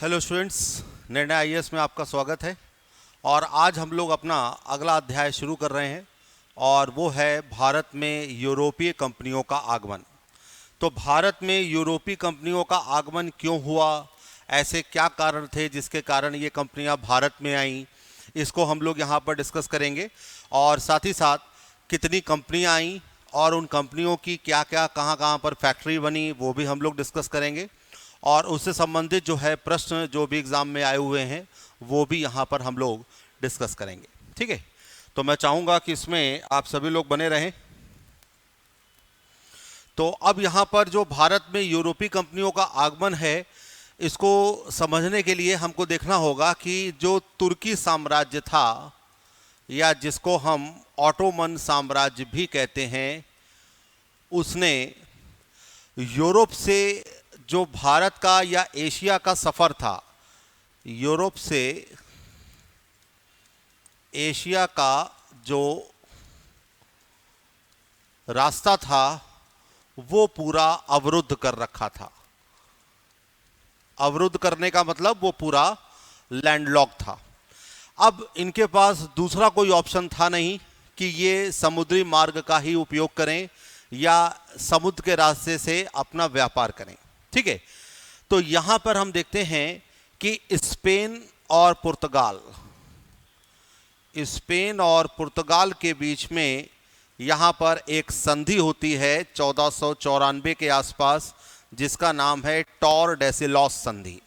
Hello students, निर्णय IAS में आपका स्वागत है। और आज हम लोग अपना अगला अध्याय शुरू कर रहे हैं और वो है भारत में यूरोपीय कंपनियों का आगमन। तो भारत में यूरोपीय कंपनियों का आगमन क्यों हुआ, ऐसे क्या कारण थे जिसके कारण ये कंपनियां भारत में आईं, इसको हम लोग यहाँ पर डिस्कस करेंगे। और साथ ही साथ कितनी कंपनियां आईं और उन कंपनियों की क्या क्या कहाँ कहाँ पर फैक्ट्री बनी वो भी हम लोग डिस्कस करेंगे। और उससे संबंधित जो है प्रश्न जो भी एग्ज़ाम में आए हुए हैं वो भी यहाँ पर हम लोग डिस्कस करेंगे। ठीक है, तो मैं चाहूँगा कि इसमें आप सभी लोग बने रहें। तो अब यहाँ पर जो भारत में यूरोपीय कंपनियों का आगमन है, इसको समझने के लिए हमको देखना होगा कि जो तुर्की साम्राज्य था या जिसको हम ऑटोमन साम्राज्य भी कहते हैं, उसने यूरोप से जो भारत का या एशिया का सफ़र था, यूरोप से एशिया का जो रास्ता था वो पूरा अवरुद्ध कर रखा था। अवरुद्ध करने का मतलब वो पूरा लैंडलॉक था। अब इनके पास दूसरा कोई ऑप्शन था नहीं कि ये समुद्री मार्ग का ही उपयोग करें या समुद्र के रास्ते से अपना व्यापार करें। ठीक है, तो यहां पर हम देखते हैं कि स्पेन और पुर्तगाल के बीच में यहां पर एक संधि होती है 1494 के आसपास, जिसका नाम है टॉरडेसिलॉस संधि।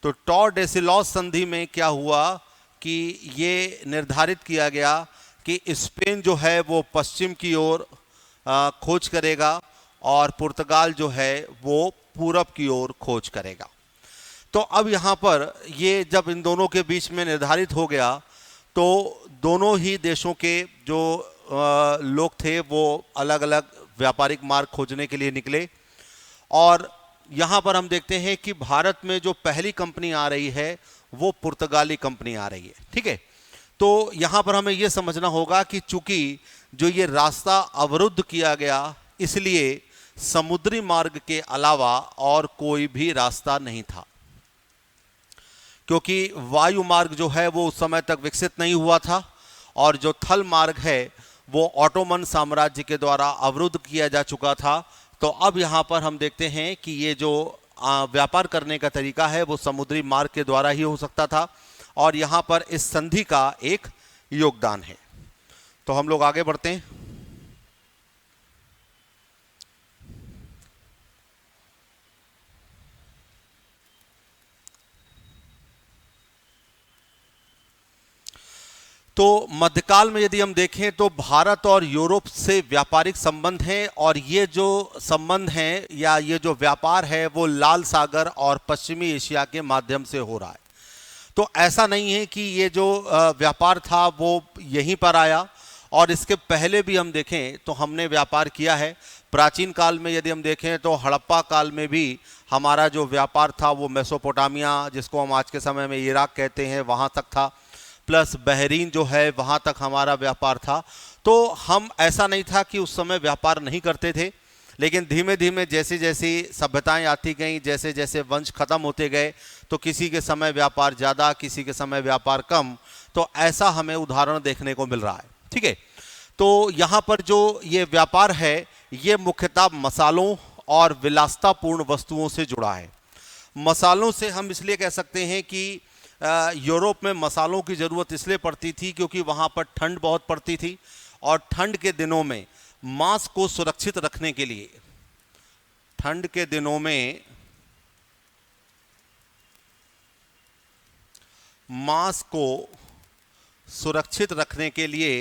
तो टॉरडेसिलॉस संधि में क्या हुआ कि ये निर्धारित किया गया कि स्पेन जो है वो पश्चिम की ओर खोज करेगा और पुर्तगाल जो है वो पूरब की ओर खोज करेगा। तो अब यहाँ पर ये जब इन दोनों के बीच में निर्धारित हो गया तो दोनों ही देशों के जो लोग थे वो अलग अलग व्यापारिक मार्ग खोजने के लिए निकले। और यहाँ पर हम देखते हैं कि भारत में जो पहली कंपनी आ रही है वो पुर्तगाली कंपनी आ रही है। ठीक है, तो यहाँ पर हमें ये समझना होगा कि चूंकि जो ये रास्ता अवरुद्ध किया गया, इसलिए समुद्री मार्ग के अलावा और कोई भी रास्ता नहीं था, क्योंकि वायु मार्ग जो है वो उस समय तक विकसित नहीं हुआ था और जो थल मार्ग है वो ऑटोमन साम्राज्य के द्वारा अवरुद्ध किया जा चुका था। तो अब यहाँ पर हम देखते हैं कि ये जो व्यापार करने का तरीका है वो समुद्री मार्ग के द्वारा ही हो सकता था और यहाँ पर इस संधि का एक योगदान है। तो हम लोग आगे बढ़ते हैं। तो मध्यकाल में यदि हम देखें तो भारत और यूरोप से व्यापारिक संबंध हैं और ये जो संबंध हैं या ये जो व्यापार है वो लाल सागर और पश्चिमी एशिया के माध्यम से हो रहा है। तो ऐसा नहीं है कि ये जो व्यापार था वो यहीं पर आया, और इसके पहले भी हम देखें तो हमने व्यापार किया है। प्राचीन काल में यदि हम देखें तो हड़प्पा काल में भी हमारा जो व्यापार था वो मेसोपोटामिया, जिसको हम आज के समय में इराक कहते हैं, वहाँ तक था, प्लस बहरीन जो है वहाँ तक हमारा व्यापार था। तो हम ऐसा नहीं था कि उस समय व्यापार नहीं करते थे, लेकिन धीमे धीमे जैसे जैसे सभ्यताएं आती गईं, जैसे जैसे वंश खत्म होते गए, तो किसी के समय व्यापार ज़्यादा, किसी के समय व्यापार कम, तो ऐसा हमें उदाहरण देखने को मिल रहा है। ठीक है, तो यहाँ पर जो ये व्यापार है ये मुख्यतः मसालों और विलासितापूर्ण वस्तुओं से जुड़ा है। मसालों से हम इसलिए कह सकते हैं कि यूरोप में मसालों की ज़रूरत इसलिए पड़ती थी क्योंकि वहाँ पर ठंड बहुत पड़ती थी और ठंड के दिनों में मांस को सुरक्षित रखने के लिए, ठंड के दिनों में मांस को सुरक्षित रखने के लिए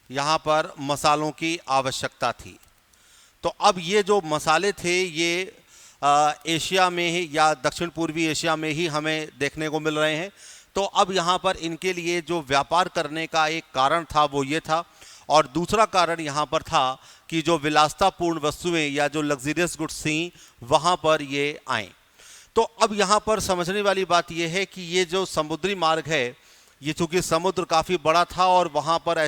यहाँ पर मसालों की आवश्यकता थी। तो अब ये जो मसाले थे ये एशिया में ही या दक्षिण पूर्वी एशिया में ही हमें देखने को मिल रहे हैं। तो अब यहाँ पर इनके लिए जो व्यापार करने का एक कारण था वो ये था, और दूसरा कारण यहाँ पर था कि जो विलासितापूर्ण वस्तुएं या जो लग्जरियस गुड्स थी वहाँ पर ये आए। तो अब यहाँ पर समझने वाली बात यह है कि ये जो समुद्री मार्ग है ये चूंकि समुद्र काफ़ी बड़ा था और वहाँ पर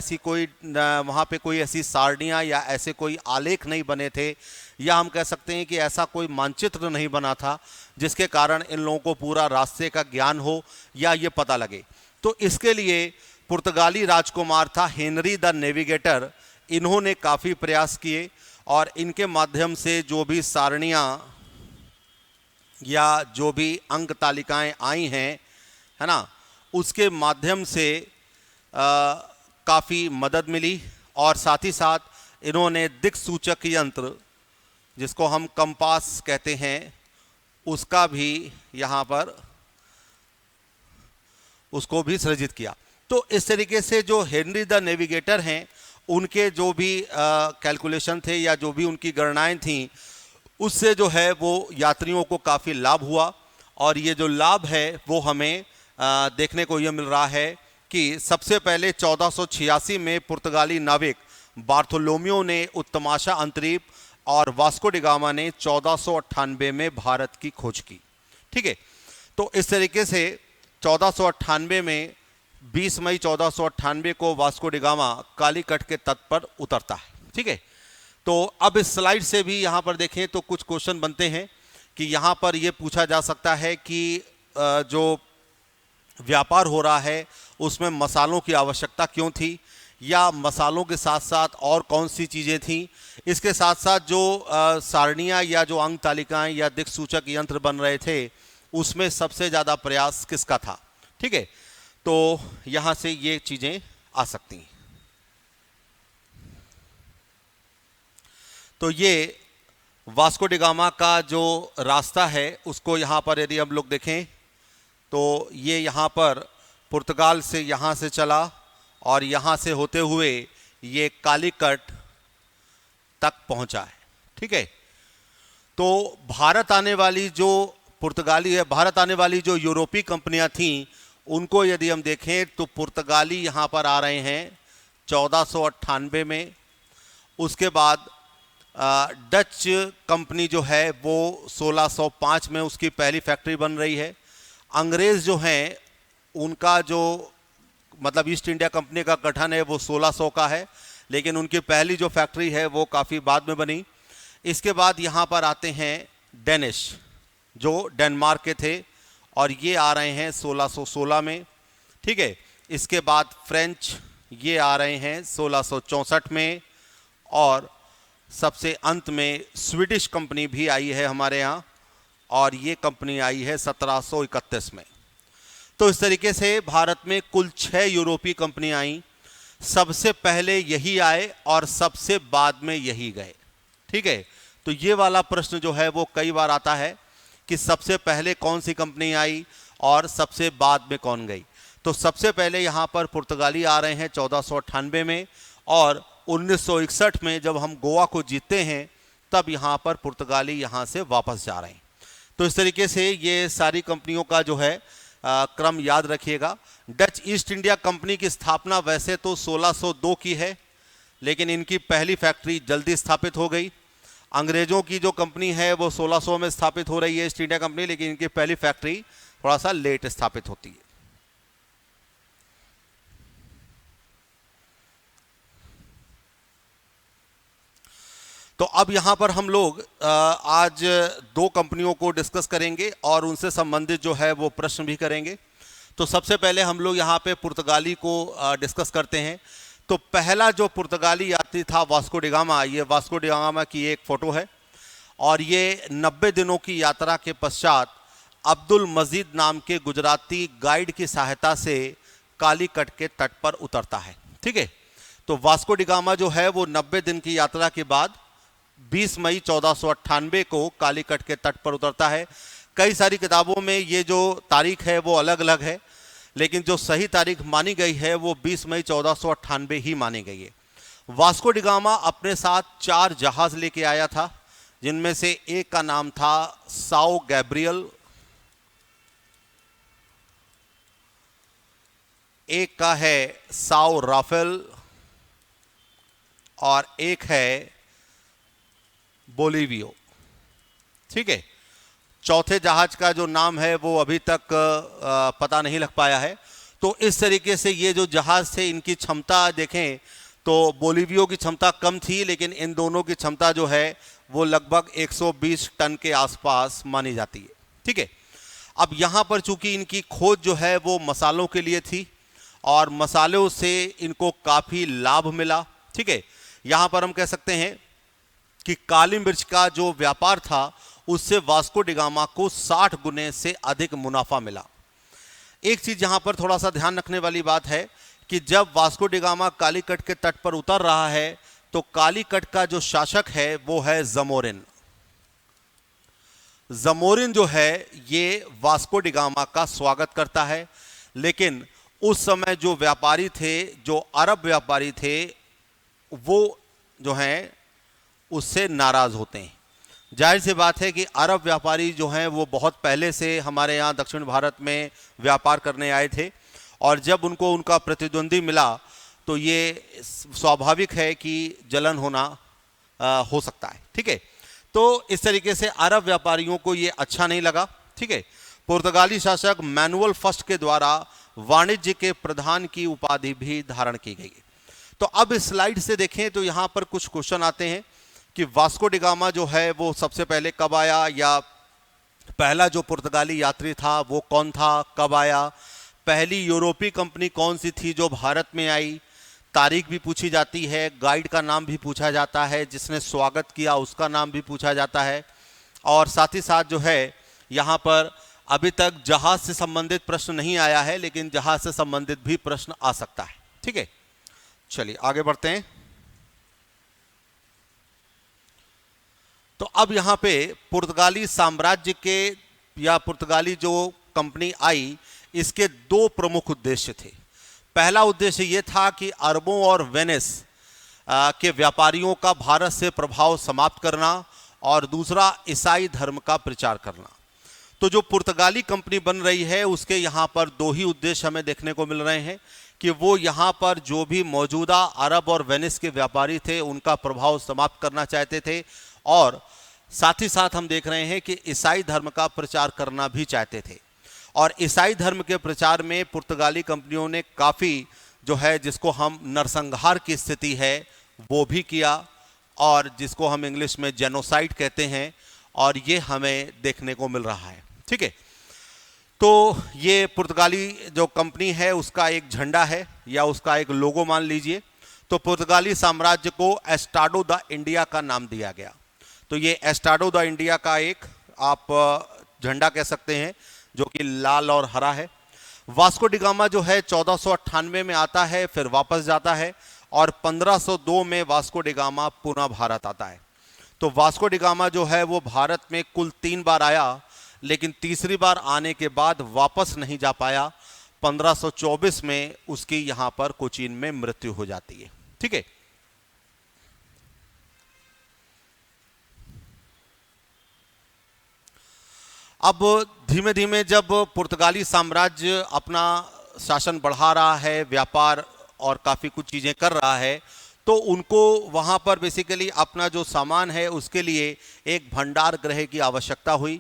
वहाँ पे कोई ऐसी सारणियाँ या ऐसे कोई आलेख नहीं बने थे, या हम कह सकते हैं कि ऐसा कोई मानचित्र नहीं बना था जिसके कारण इन लोगों को पूरा रास्ते का ज्ञान हो या ये पता लगे। तो इसके लिए पुर्तगाली राजकुमार था हेनरी द नेविगेटर, इन्होंने काफ़ी प्रयास किए और इनके माध्यम से जो भी सारणियाँ या जो भी अंक तालिकाएं आई हैं, है ना, उसके माध्यम से काफ़ी मदद मिली। और साथ ही साथ इन्होंने दिक्सूचक यंत्र, जिसको हम कंपास कहते हैं, उसका भी यहाँ पर उसको भी सृजित किया। तो इस तरीके से जो हेनरी द नेविगेटर हैं, उनके जो भी कैलकुलेशन थे या जो भी उनकी गणनाएं थीं, उससे जो है वो यात्रियों को काफ़ी लाभ हुआ। और ये जो लाभ है वो हमें देखने को ये मिल रहा है कि सबसे पहले 1486 में पुर्तगाली नाविक बार्थोलोम्यो ने उत्तमाशा अंतरीप और वास्को डी गामा ने 1498 में भारत की खोज की। ठीक है, तो इस तरीके से 1498 में 20 मई 1498 को वास्को डी गामा कालीकट के तट पर उतरता है। ठीक है, तो अब इस स्लाइड से भी यहाँ पर देखें तो कुछ क्वेश्चन बनते हैं कि यहाँ पर ये पूछा जा सकता है कि जो व्यापार हो रहा है उसमें मसालों की आवश्यकता क्यों थी, या मसालों के साथ साथ और कौन सी चीज़ें थीं। इसके साथ साथ जो सारणियाँ या जो अंक तालिकाएँ या दिक्सूचक यंत्र बन रहे थे, उसमें सबसे ज़्यादा प्रयास किसका था। ठीक है, तो यहाँ से ये चीज़ें आ सकती हैं। तो ये वास्को डी गामा का जो रास्ता है उसको यहाँ पर यदि हम लोग देखें तो ये यहाँ पर पुर्तगाल से यहाँ से चला और यहाँ से होते हुए ये कालीकट तक पहुँचा है। ठीक है, तो भारत आने वाली जो यूरोपीय कंपनियाँ थीं, उनको यदि हम देखें तो पुर्तगाली यहाँ पर आ रहे हैं 1498 में। उसके बाद डच कंपनी जो है वो 1605 में उसकी पहली फैक्ट्री बन रही है। अंग्रेज़ जो हैं उनका जो मतलब ईस्ट इंडिया कंपनी का गठन है वो 1600 का है, लेकिन उनकी पहली जो फैक्ट्री है वो काफ़ी बाद में बनी। इसके बाद यहाँ पर आते हैं डेनिश, जो डेनमार्क के थे, और ये आ रहे हैं 1616 में। ठीक है, इसके बाद फ्रेंच ये आ रहे हैं 1664 में, और सबसे अंत में स्वीडिश कंपनी भी आई है हमारे यहाँ, और ये कंपनी आई है 1731 में। तो इस तरीके से भारत में कुल 6 यूरोपीय कंपनी आई। सबसे पहले यही आए और सबसे बाद में यही गए। ठीक है, तो ये वाला प्रश्न जो है वो कई बार आता है कि सबसे पहले कौन सी कंपनी आई और सबसे बाद में कौन गई। तो सबसे पहले यहाँ पर पुर्तगाली आ रहे हैं 1498 में, और 1961 में जब हम गोवा को जीतते हैं तब यहाँ पर पुर्तगाली यहाँ से वापस जा रहे हैं। तो इस तरीके से ये सारी कंपनियों का जो है क्रम याद रखिएगा। डच ईस्ट इंडिया कंपनी की स्थापना वैसे तो 1602 की है, लेकिन इनकी पहली फैक्ट्री जल्दी स्थापित हो गई। अंग्रेज़ों की जो कंपनी है वो 1600 में स्थापित हो रही है ईस्ट इंडिया कंपनी, लेकिन इनकी पहली फैक्ट्री थोड़ा सा लेट स्थापित होती है। तो अब यहाँ पर हम लोग आज 2 कंपनियों को डिस्कस करेंगे और उनसे संबंधित जो है वो प्रश्न भी करेंगे। तो सबसे पहले हम लोग यहाँ पे पुर्तगाली को डिस्कस करते हैं। तो पहला जो पुर्तगाली यात्री था वास्को डी गामा, ये वास्को डी गामा की एक फ़ोटो है, और ये 90 दिनों की यात्रा के पश्चात अब्दुल मजीद नाम के गुजराती गाइड की सहायता से कालीकट के तट पर उतरता है। ठीक है, तो वास्को डी गामा जो है वो 90 दिन की यात्रा के बाद 20 मई 1498 को कालीकट के तट पर उतरता है। कई सारी किताबों में ये जो तारीख है वो अलग अलग है, लेकिन जो सही तारीख मानी गई है वो 20 मई 1498 ही मानी गई है। वास्को डी गामा अपने साथ 4 जहाज लेके आया था, जिनमें से एक का नाम था साओ गैब्रियल, एक का है साओ राफेल, और एक है बोलिवियो। ठीक है, चौथे जहाज का जो नाम है वो अभी तक पता नहीं लग पाया है। तो इस तरीके से ये जो जहाज थे इनकी क्षमता देखें तो बोलिवियो की क्षमता कम थी, लेकिन इन दोनों की क्षमता जो है वो लगभग 120 टन के आसपास मानी जाती है। ठीक है, अब यहाँ पर चूंकि इनकी खोज जो है वो मसालों के लिए थी और मसालों से इनको काफ़ी लाभ मिला। ठीक है, यहाँ पर हम कह सकते हैं कि काली मिर्च का जो व्यापार था उससे वास्को डी गामा को 60 गुने से अधिक मुनाफा मिला। एक चीज़ यहाँ पर थोड़ा सा ध्यान रखने वाली बात है कि जब वास्को डी गामा कालीकट के तट पर उतर रहा है तो कालीकट का जो शासक है वो है जमोरिन। जमोरिन जो है ये वास्को डी गामा का स्वागत करता है, लेकिन उस समय जो व्यापारी थे, जो अरब व्यापारी थे, वो जो हैं उससे नाराज होते हैं। जाहिर सी बात है कि अरब व्यापारी जो हैं वो बहुत पहले से हमारे यहाँ दक्षिण भारत में व्यापार करने आए थे और जब उनको उनका प्रतिद्वंदी मिला तो ये स्वाभाविक है कि जलन होना हो सकता है। ठीक है, तो इस तरीके से अरब व्यापारियों को ये अच्छा नहीं लगा। ठीक है, पुर्तगाली शासक मैनुअल फर्स्ट के द्वारा वाणिज्य के प्रधान की उपाधि भी धारण की गई। तो अब इस स्लाइड से देखें तो यहाँ पर कुछ क्वेश्चन आते हैं कि वास्को डी गामा जो है वो सबसे पहले कब आया, या पहला जो पुर्तगाली यात्री था वो कौन था, कब आया, पहली यूरोपीय कंपनी कौन सी थी जो भारत में आई, तारीख भी पूछी जाती है, गाइड का नाम भी पूछा जाता है, जिसने स्वागत किया उसका नाम भी पूछा जाता है, और साथ ही साथ जो है यहाँ पर अभी तक जहाज से संबंधित प्रश्न नहीं आया है, लेकिन जहाज से संबंधित भी प्रश्न आ सकता है। ठीक है, चलिए आगे बढ़ते हैं। तो अब यहाँ पे पुर्तगाली साम्राज्य के या पुर्तगाली जो कंपनी आई इसके दो प्रमुख उद्देश्य थे। पहला उद्देश्य ये था कि अरबों और वेनिस के व्यापारियों का भारत से प्रभाव समाप्त करना और दूसरा ईसाई धर्म का प्रचार करना। तो जो पुर्तगाली कंपनी बन रही है उसके यहाँ पर दो ही उद्देश्य हमें देखने को मिल रहे हैं कि वो यहाँ पर जो भी मौजूदा अरब और वेनिस के व्यापारी थे उनका प्रभाव समाप्त करना चाहते थे और साथ ही साथ हम देख रहे हैं कि ईसाई धर्म का प्रचार करना भी चाहते थे। और ईसाई धर्म के प्रचार में पुर्तगाली कंपनियों ने काफ़ी जो है जिसको हम नरसंहार की स्थिति है वो भी किया और जिसको हम इंग्लिश में जेनोसाइड कहते हैं, और ये हमें देखने को मिल रहा है। ठीक है, तो ये पुर्तगाली जो कंपनी है उसका एक झंडा है या उसका एक लोगो मान लीजिए। तो पुर्तगाली साम्राज्य को एस्टाडो द इंडिया का नाम दिया गया। तो ये एस्टाडो द इंडिया का एक आप झंडा कह सकते हैं जो कि लाल और हरा है। वास्को डी गामा जो है 1498 में आता है, फिर वापस जाता है और 1502 में वास्को डी गामा पुनः भारत आता है। तो वास्को डी गामा जो है वो भारत में कुल 3 बार आया, लेकिन तीसरी बार आने के बाद वापस नहीं जा पाया। 1524 में उसकी यहाँ पर कोचीन में मृत्यु हो जाती है। ठीक है, अब धीमे धीमे जब पुर्तगाली साम्राज्य अपना शासन बढ़ा रहा है, व्यापार और काफ़ी कुछ चीज़ें कर रहा है, तो उनको वहाँ पर बेसिकली अपना जो सामान है उसके लिए एक भंडार गृह की आवश्यकता हुई।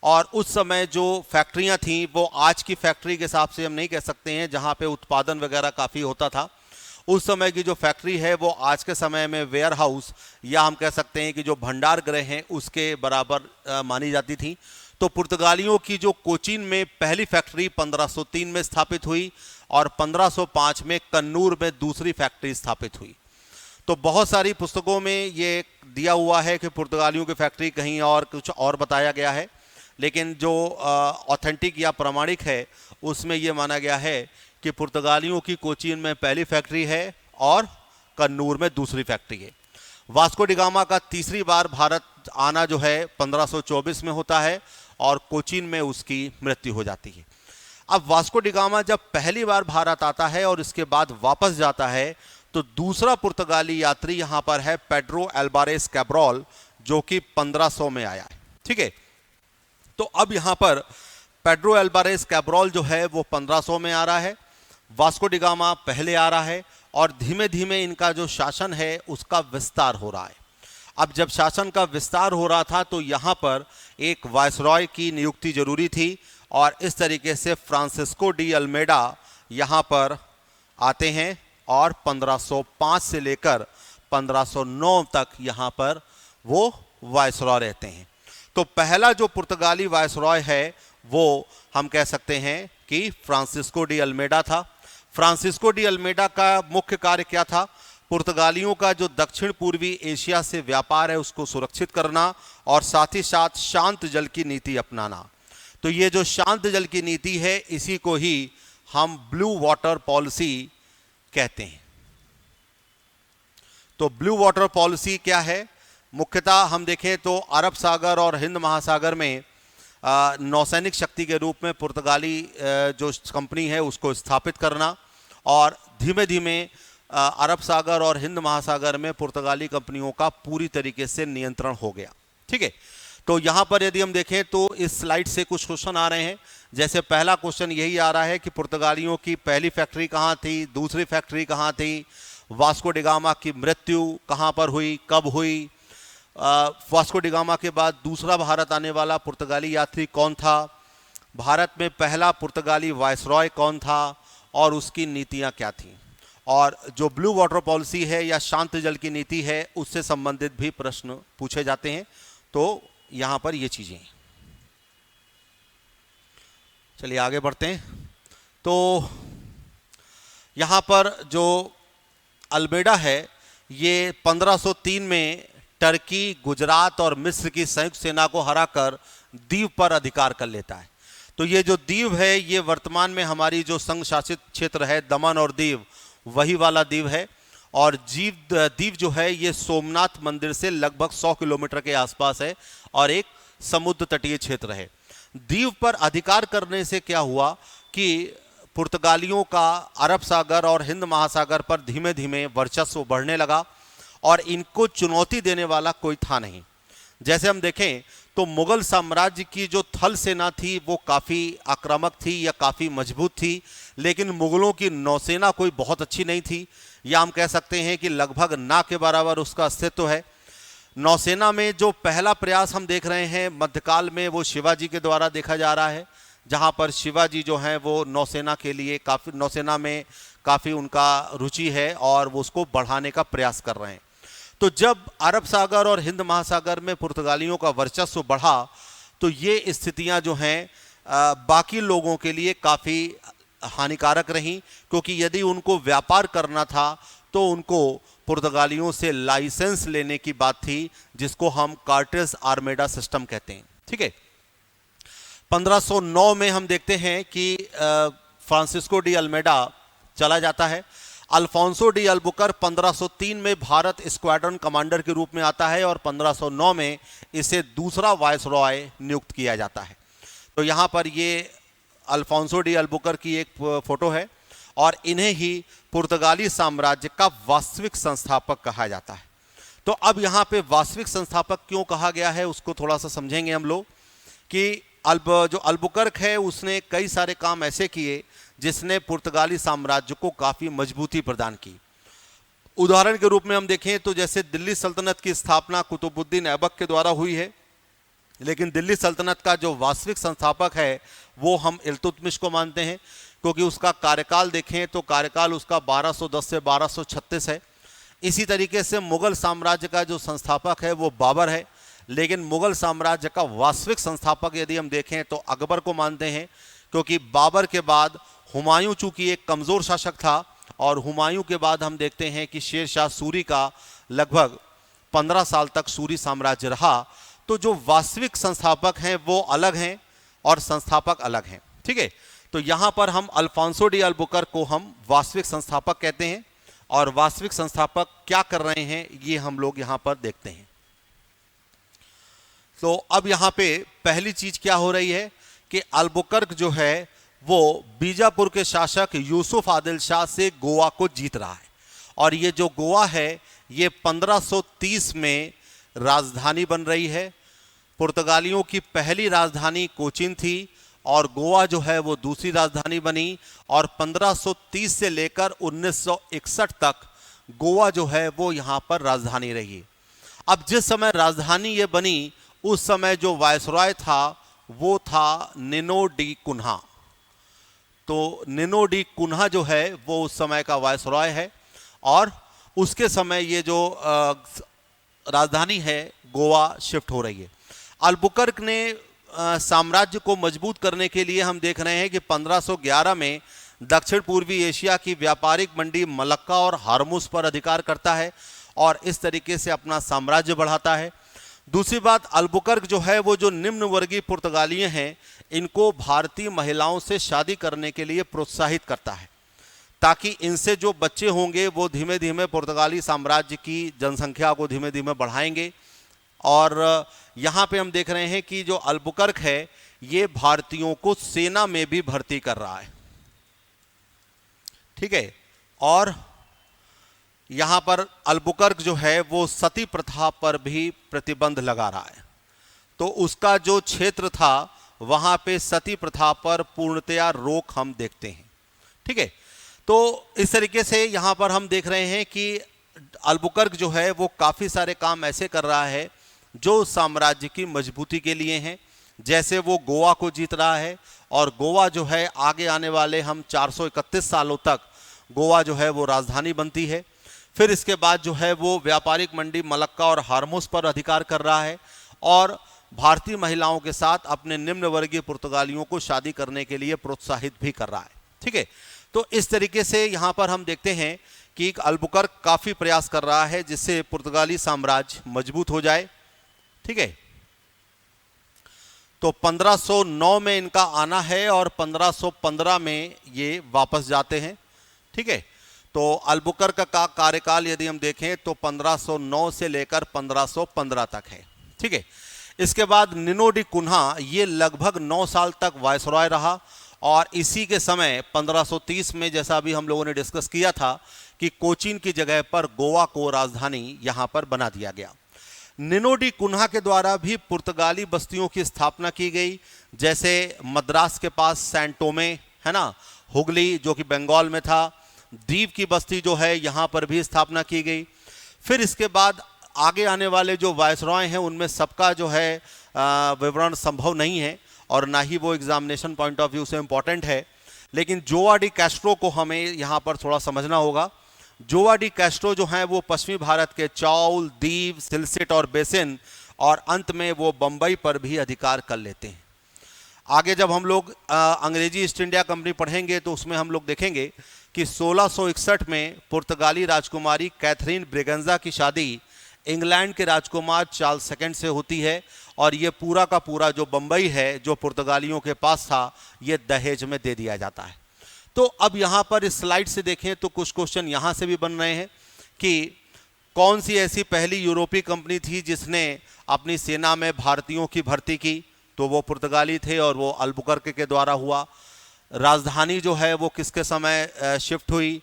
और उस समय जो फैक्ट्रियाँ थीं वो आज की फैक्ट्री के हिसाब से हम नहीं कह सकते हैं जहाँ पे उत्पादन वगैरह काफ़ी होता था। उस समय की जो फैक्ट्री है वो आज के समय में वेयर हाउस या हम कह सकते हैं कि जो भंडार गृह हैं उसके बराबर मानी जाती थी। तो पुर्तगालियों की जो कोचीन में पहली फैक्ट्री 1503 में स्थापित हुई और 1505 में कन्नूर में दूसरी फैक्ट्री स्थापित हुई। तो बहुत सारी पुस्तकों में ये दिया हुआ है कि पुर्तगालियों की फैक्ट्री कहीं और कुछ और बताया गया है, लेकिन जो ऑथेंटिक या प्रमाणिक है उसमें ये माना गया है कि पुर्तगालियों की कोचीन में पहली फैक्ट्री है और कन्नूर में दूसरी फैक्ट्री है। वास्को डी गामा का तीसरी बार भारत आना जो है 1524 में होता है और कोचीन में उसकी मृत्यु हो जाती है। अब वास्को डी गामा जब पहली बार भारत आता है और इसके बाद वापस जाता है तो दूसरा पुर्तगाली यात्री यहाँ पर है पेड्रो एल्बारेस कैब्रॉल, जो कि 1500 में आया है। ठीक है, तो अब यहाँ पर पेड्रो एल्बारेस कैब्रॉल जो है वो 1500 में आ रहा है, वास्को डी गामा पहले आ रहा है और धीमे धीमे इनका जो शासन है उसका विस्तार हो रहा है। अब जब शासन का विस्तार हो रहा था तो यहाँ पर एक वायसरॉय की नियुक्ति जरूरी थी और इस तरीके से फ्रांसिस्को डी अल्मेडा यहाँ पर आते हैं और 1505 से लेकर 1509 तक यहाँ पर वो वायसरॉय रहते हैं। तो पहला जो पुर्तगाली वायसरॉय है वो हम कह सकते हैं कि फ्रांसिस्को डी अल्मेडा था। फ्रांसिस्को डी अल्मेडा का मुख्य कार्य क्या था? पुर्तगालियों का जो दक्षिण पूर्वी एशिया से व्यापार है उसको सुरक्षित करना और साथ ही साथ शांत जल की नीति अपनाना। तो ये जो शांत जल की नीति है इसी को ही हम ब्लू वाटर पॉलिसी कहते हैं। तो ब्लू वाटर पॉलिसी क्या है? मुख्यतः हम देखें तो अरब सागर और हिंद महासागर में नौसैनिक शक्ति के रूप में पुर्तगाली जो कंपनी है उसको स्थापित करना और धीमे धीमे अरब सागर और हिंद महासागर में पुर्तगाली कंपनियों का पूरी तरीके से नियंत्रण हो गया। ठीक है, तो यहाँ पर यदि हम देखें तो इस स्लाइड से कुछ क्वेश्चन आ रहे हैं। जैसे पहला क्वेश्चन यही आ रहा है कि पुर्तगालियों की पहली फैक्ट्री कहाँ थी, दूसरी फैक्ट्री कहाँ थी, वास्को डी गामा की मृत्यु कहाँ पर हुई, कब हुई, वास्को डी गामा के बाद दूसरा भारत आने वाला पुर्तगाली यात्री कौन था, भारत में पहला पुर्तगाली वायसरॉय कौन था और उसकी नीतियाँ क्या थीं, और जो ब्लू वाटर पॉलिसी है या शांत जल की नीति है उससे संबंधित भी प्रश्न पूछे जाते हैं। तो यहाँ पर ये चीज़ें, चलिए आगे बढ़ते हैं। तो यहाँ पर जो अल्मेडा है ये 1503 में टर्की, गुजरात और मिस्र की संयुक्त सेना को हराकर द्वीप पर अधिकार कर लेता है। तो ये जो द्वीप है ये वर्तमान में हमारी जो संघ शासित क्षेत्र है दमन और दीव, वही वाला द्वीप है। और द्वीप जो है ये सोमनाथ मंदिर से लगभग 100 किलोमीटर के आसपास है और एक समुद्र तटीय क्षेत्र है। द्वीप पर अधिकार करने से क्या हुआ कि पुर्तगालियों का अरब सागर और हिंद महासागर पर धीमे धीमे वर्चस्व बढ़ने लगा और इनको चुनौती देने वाला कोई था नहीं। जैसे हम देखें तो मुगल साम्राज्य की जो थल सेना थी वो काफ़ी आक्रामक थी या काफ़ी मजबूत थी, लेकिन मुगलों की नौसेना कोई बहुत अच्छी नहीं थी, या हम कह सकते हैं कि लगभग ना के बराबर उसका अस्तित्व है। नौसेना में जो पहला प्रयास हम देख रहे हैं मध्यकाल में वो शिवाजी के द्वारा देखा जा रहा है, जहाँ पर शिवाजी जो हैं वो नौसेना के लिए नौसेना में काफ़ी उनका रुचि है और वो उसको बढ़ाने का प्रयास कर रहे हैं। तो जब अरब सागर और हिंद महासागर में पुर्तगालियों का वर्चस्व बढ़ा तो ये स्थितियां जो हैं बाकी लोगों के लिए काफ़ी हानिकारक रहीं, क्योंकि यदि उनको व्यापार करना था तो उनको पुर्तगालियों से लाइसेंस लेने की बात थी, जिसको हम कार्टेस आर्मेडा सिस्टम कहते हैं। ठीक है, 1509 में हम देखते हैं कि फ्रांसिस्को डी अल्मेडा चला जाता है। अल्फोंसो डी अल्बुकर 1503 में भारत स्क्वाड्रन कमांडर के रूप में आता है और 1509 में इसे दूसरा वायसरॉय नियुक्त किया जाता है। तो यहाँ पर ये अल्फोंसो डी अल्बुकर की एक फोटो है और इन्हें ही पुर्तगाली साम्राज्य का वास्तविक संस्थापक कहा जाता है। तो अब यहाँ पे वास्तविक संस्थापक क्यों कहा गया है उसको थोड़ा सा समझेंगे हम लोग कि जो अल्बुकर्क है उसने कई सारे काम ऐसे किए जिसने पुर्तगाली साम्राज्य को काफ़ी मजबूती प्रदान की। उदाहरण के रूप में हम देखें तो जैसे दिल्ली सल्तनत की स्थापना कुतुबुद्दीन ऐबक के द्वारा हुई है, लेकिन दिल्ली सल्तनत का जो वास्तविक संस्थापक है वो हम इल्तुतमिश को मानते हैं, क्योंकि उसका कार्यकाल देखें तो कार्यकाल उसका 1210 से 1236 है। इसी तरीके से मुग़ल साम्राज्य का जो संस्थापक है वो बाबर है, लेकिन मुग़ल साम्राज्य का वास्तविक संस्थापक यदि हम देखें तो अकबर को मानते हैं, क्योंकि बाबर के बाद हुमायूं चूंकि एक कमज़ोर शासक था और हुमायूं के बाद हम देखते हैं कि शेर शाह सूरी का लगभग 15 साल तक सूरी साम्राज्य रहा। तो जो वास्तविक संस्थापक हैं वो अलग हैं और संस्थापक अलग हैं। ठीक है, तो यहाँ पर हम अल्फोंसो डी अल्बुकर को हम वास्तविक संस्थापक कहते हैं और वास्तविक संस्थापक क्या कर रहे हैं ये हम लोग यहाँ पर देखते हैं। तो अब यहाँ पे पहली चीज़ क्या हो रही है कि अल्बुकर्क जो है वो बीजापुर के शासक यूसुफ आदिल शाह से गोवा को जीत रहा है, और ये जो गोवा है ये 1530 में राजधानी बन रही है। पुर्तगालियों की पहली राजधानी कोचीन थी और गोवा जो है वो दूसरी राजधानी बनी, और 1530 से लेकर 1961 तक गोवा जो है वो यहाँ पर राजधानी रही। अब जिस समय राजधानी ये बनी उस समय जो वायसरॉय था वो था निनो डी कुन्हा। तो निनो डी कुन्हा जो है वो उस समय का वायसरॉय है, और उसके समय ये जो राजधानी है गोवा शिफ्ट हो रही है। अल्बुकर्क ने साम्राज्य को मजबूत करने के लिए हम देख रहे हैं कि 1511 में दक्षिण पूर्वी एशिया की व्यापारिक मंडी मलक्का और हारमुस पर अधिकार करता है और इस तरीके से अपना साम्राज्य बढ़ाता है। दूसरी बात, अल्बुकर्क जो है वो जो निम्न वर्गीय पुर्तगाली हैं इनको भारतीय महिलाओं से शादी करने के लिए प्रोत्साहित करता है, ताकि इनसे जो बच्चे होंगे वो धीमे धीमे पुर्तगाली साम्राज्य की जनसंख्या को धीमे धीमे बढ़ाएंगे। और यहाँ पे हम देख रहे हैं कि जो अल्बुकर्क है ये भारतीयों को सेना में भी भर्ती कर रहा है, ठीक है। और यहाँ पर अल्बुकर्क जो है वो सती प्रथा पर भी प्रतिबंध लगा रहा है, तो उसका जो क्षेत्र था वहाँ पे सती प्रथा पर पूर्णतया रोक हम देखते हैं, ठीक है। तो इस तरीके से यहाँ पर हम देख रहे हैं कि अल्बुकर्क जो है वो काफ़ी सारे काम ऐसे कर रहा है जो साम्राज्य की मजबूती के लिए हैं। जैसे वो गोवा को जीत रहा है, और गोवा जो है आगे आने वाले हम 431 सालों तक गोवा जो है वो राजधानी बनती है। फिर इसके बाद जो है वो व्यापारिक मंडी मलक्का और हारमुस पर अधिकार कर रहा है, और भारतीय महिलाओं के साथ अपने निम्न वर्गीय पुर्तगालियों को शादी करने के लिए प्रोत्साहित भी कर रहा है, ठीक है। तो इस तरीके से यहाँ पर हम देखते हैं कि अल्बुकर्क काफ़ी प्रयास कर रहा है जिससे पुर्तगाली साम्राज्य मजबूत हो जाए, ठीक है। तो 1509 में इनका आना है और 1515 में ये वापस जाते हैं, ठीक है। तो अल्बुकर्क का कार्यकाल यदि हम देखें तो 1509 से लेकर 1515 तक है, ठीक है। इसके बाद निनो डी कुन्हा ये लगभग 9 साल तक वायसरॉय रहा, और इसी के समय 1530 में जैसा अभी हम लोगों ने डिस्कस किया था कि कोचीन की जगह पर गोवा को राजधानी यहाँ पर बना दिया गया। निनो डी कुन्हा के द्वारा भी पुर्तगाली बस्तियों की स्थापना की गई, जैसे मद्रास के पास सैन टोमे है ना, हुगली जो कि बंगाल में था, दीव की बस्ती जो है यहाँ पर भी स्थापना की गई। फिर इसके बाद आगे आने वाले जो वायसरॉय हैं उनमें सबका जो है विवरण संभव नहीं है और ना ही वो एग्जामिनेशन पॉइंट ऑफ व्यू से इम्पॉर्टेंट है, लेकिन जोआ डी कैस्ट्रो को हमें यहाँ पर थोड़ा समझना होगा। जोआ डी कैस्ट्रो जो हैं वो पश्चिमी भारत के चाउल, दीव, सिलसिट और बेसिन, और अंत में वो बम्बई पर भी अधिकार कर लेते हैं। आगे जब हम लोग अंग्रेजी ईस्ट इंडिया कंपनी पढ़ेंगे तो उसमें हम लोग देखेंगे कि 1661 में पुर्तगाली राजकुमारी कैथरीन ब्रिगेंजा की शादी इंग्लैंड के राजकुमार चार्ल्स सेकंड से होती है, और ये पूरा का पूरा जो बम्बई है जो पुर्तगालियों के पास था ये दहेज में दे दिया जाता है। तो अब यहाँ पर इस स्लाइड से देखें तो कुछ क्वेश्चन यहाँ से भी बन रहे हैं कि कौन सी ऐसी पहली यूरोपीय कंपनी थी जिसने अपनी सेना में भारतीयों की भर्ती की, तो वो पुर्तगाली थे और वो अल्बुकर्क के द्वारा हुआ। राजधानी जो है वो किसके समय शिफ्ट हुई,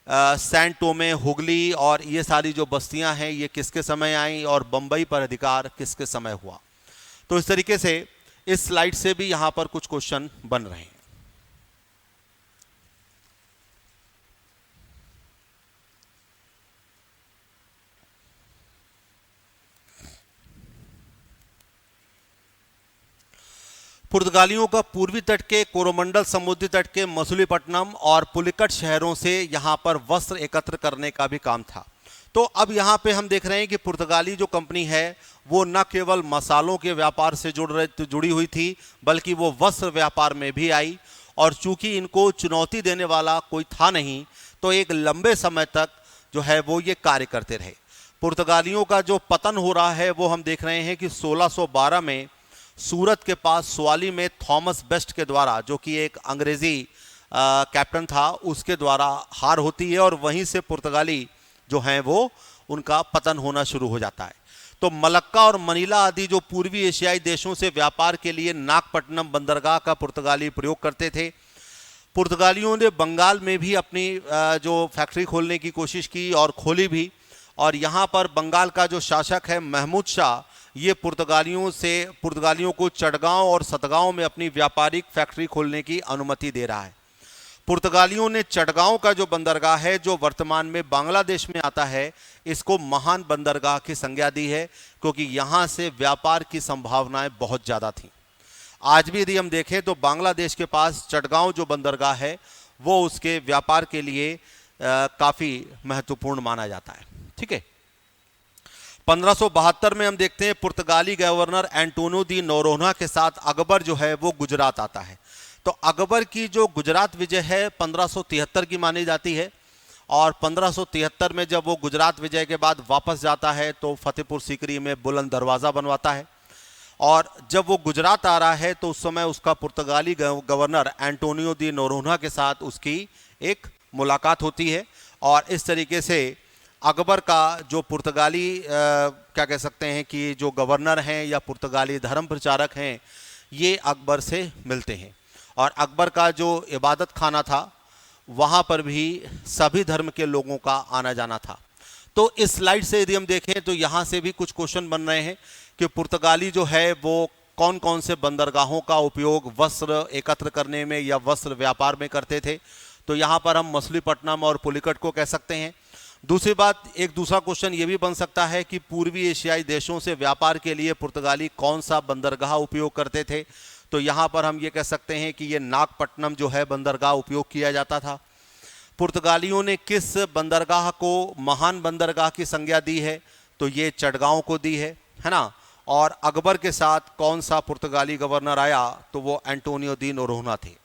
सैन टोमे, हुगली और ये सारी जो बस्तियां हैं ये किसके समय आई, और बम्बई पर अधिकार किसके समय हुआ। तो इस तरीके से इस स्लाइड से भी यहाँ पर कुछ क्वेश्चन बन रहे हैं। पुर्तगालियों का पूर्वी तट के कोरोमंडल समुद्री तट के मसूलीपट्टनम और पुलिकट शहरों से यहाँ पर वस्त्र एकत्र करने का भी काम था। तो अब यहाँ पे हम देख रहे हैं कि पुर्तगाली जो कंपनी है वो न केवल मसालों के व्यापार से जुड़ी हुई थी बल्कि वो वस्त्र व्यापार में भी आई, और चूंकि इनको चुनौती देने वाला कोई था नहीं तो एक लंबे समय तक जो है वो ये कार्य करते रहे। पुर्तगालियों का जो पतन हो रहा है वो हम देख रहे हैं कि 1612 में सूरत के पास सुवाली में थॉमस बेस्ट के द्वारा, जो कि एक अंग्रेजी कैप्टन था, उसके द्वारा हार होती है और वहीं से पुर्तगाली जो हैं वो उनका पतन होना शुरू हो जाता है। तो मलक्का और मनीला आदि जो पूर्वी एशियाई देशों से व्यापार के लिए नागपट्टनम बंदरगाह का पुर्तगाली प्रयोग करते थे। पुर्तगालियों ने बंगाल में भी अपनी जो फैक्ट्री खोलने की कोशिश की और खोली भी, और यहाँ पर बंगाल का जो शासक है महमूद शाह ये पुर्तगालियों को चटगांव और सतगांव में अपनी व्यापारिक फैक्ट्री खोलने की अनुमति दे रहा है। पुर्तगालियों ने चटगांव का जो बंदरगाह है जो वर्तमान में बांग्लादेश में आता है इसको महान बंदरगाह की संज्ञा दी है, क्योंकि यहाँ से व्यापार की संभावनाएं बहुत ज़्यादा थीं। आज भी यदि हम देखें तो बांग्लादेश के पास चटगांव जो बंदरगाह है वो उसके व्यापार के लिए काफी महत्वपूर्ण माना जाता है। ठीक है, 1572 में हम देखते हैं पुर्तगाली गवर्नर एंटोनियो दी नोरोन्हा के साथ अकबर जो है वो गुजरात आता है। तो अकबर की जो गुजरात विजय है 1573 की मानी जाती है, और 1573 में जब वो गुजरात विजय के बाद वापस जाता है तो फतेहपुर सीकरी में बुलंद दरवाज़ा बनवाता है। और जब वो गुजरात आ रहा है तो उस समय उसका पुर्तगाली गवर्नर एंटोनियो दी नोरोन्हा के साथ उसकी एक मुलाकात होती है, और इस तरीके से अकबर का जो पुर्तगाली क्या कह सकते हैं कि जो गवर्नर हैं या पुर्तगाली धर्म प्रचारक हैं, ये अकबर से मिलते हैं। और अकबर का जो इबादत खाना था वहाँ पर भी सभी धर्म के लोगों का आना जाना था। तो इस स्लाइड से यदि हम देखें तो यहाँ से भी कुछ क्वेश्चन बन रहे हैं कि पुर्तगाली जो है वो कौन कौन से बंदरगाहों का उपयोग वस्त्र एकत्र करने में या वस्त्र व्यापार में करते थे। तो यहाँ पर हम मछलीपट्टनम और पुलिकट को कह सकते हैं। दूसरी बात, एक दूसरा क्वेश्चन ये भी बन सकता है कि पूर्वी एशियाई देशों से व्यापार के लिए पुर्तगाली कौन सा बंदरगाह उपयोग करते थे। तो यहाँ पर हम ये कह सकते हैं कि ये नागपट्टनम जो है बंदरगाह उपयोग किया जाता था। पुर्तगालियों ने किस बंदरगाह को महान बंदरगाह की संज्ञा दी है, तो ये चटगांव को दी है ना। और अकबर के साथ कौन सा पुर्तगाली गवर्नर आया, तो वो एंटोनियो दी नोरोन्हा थे।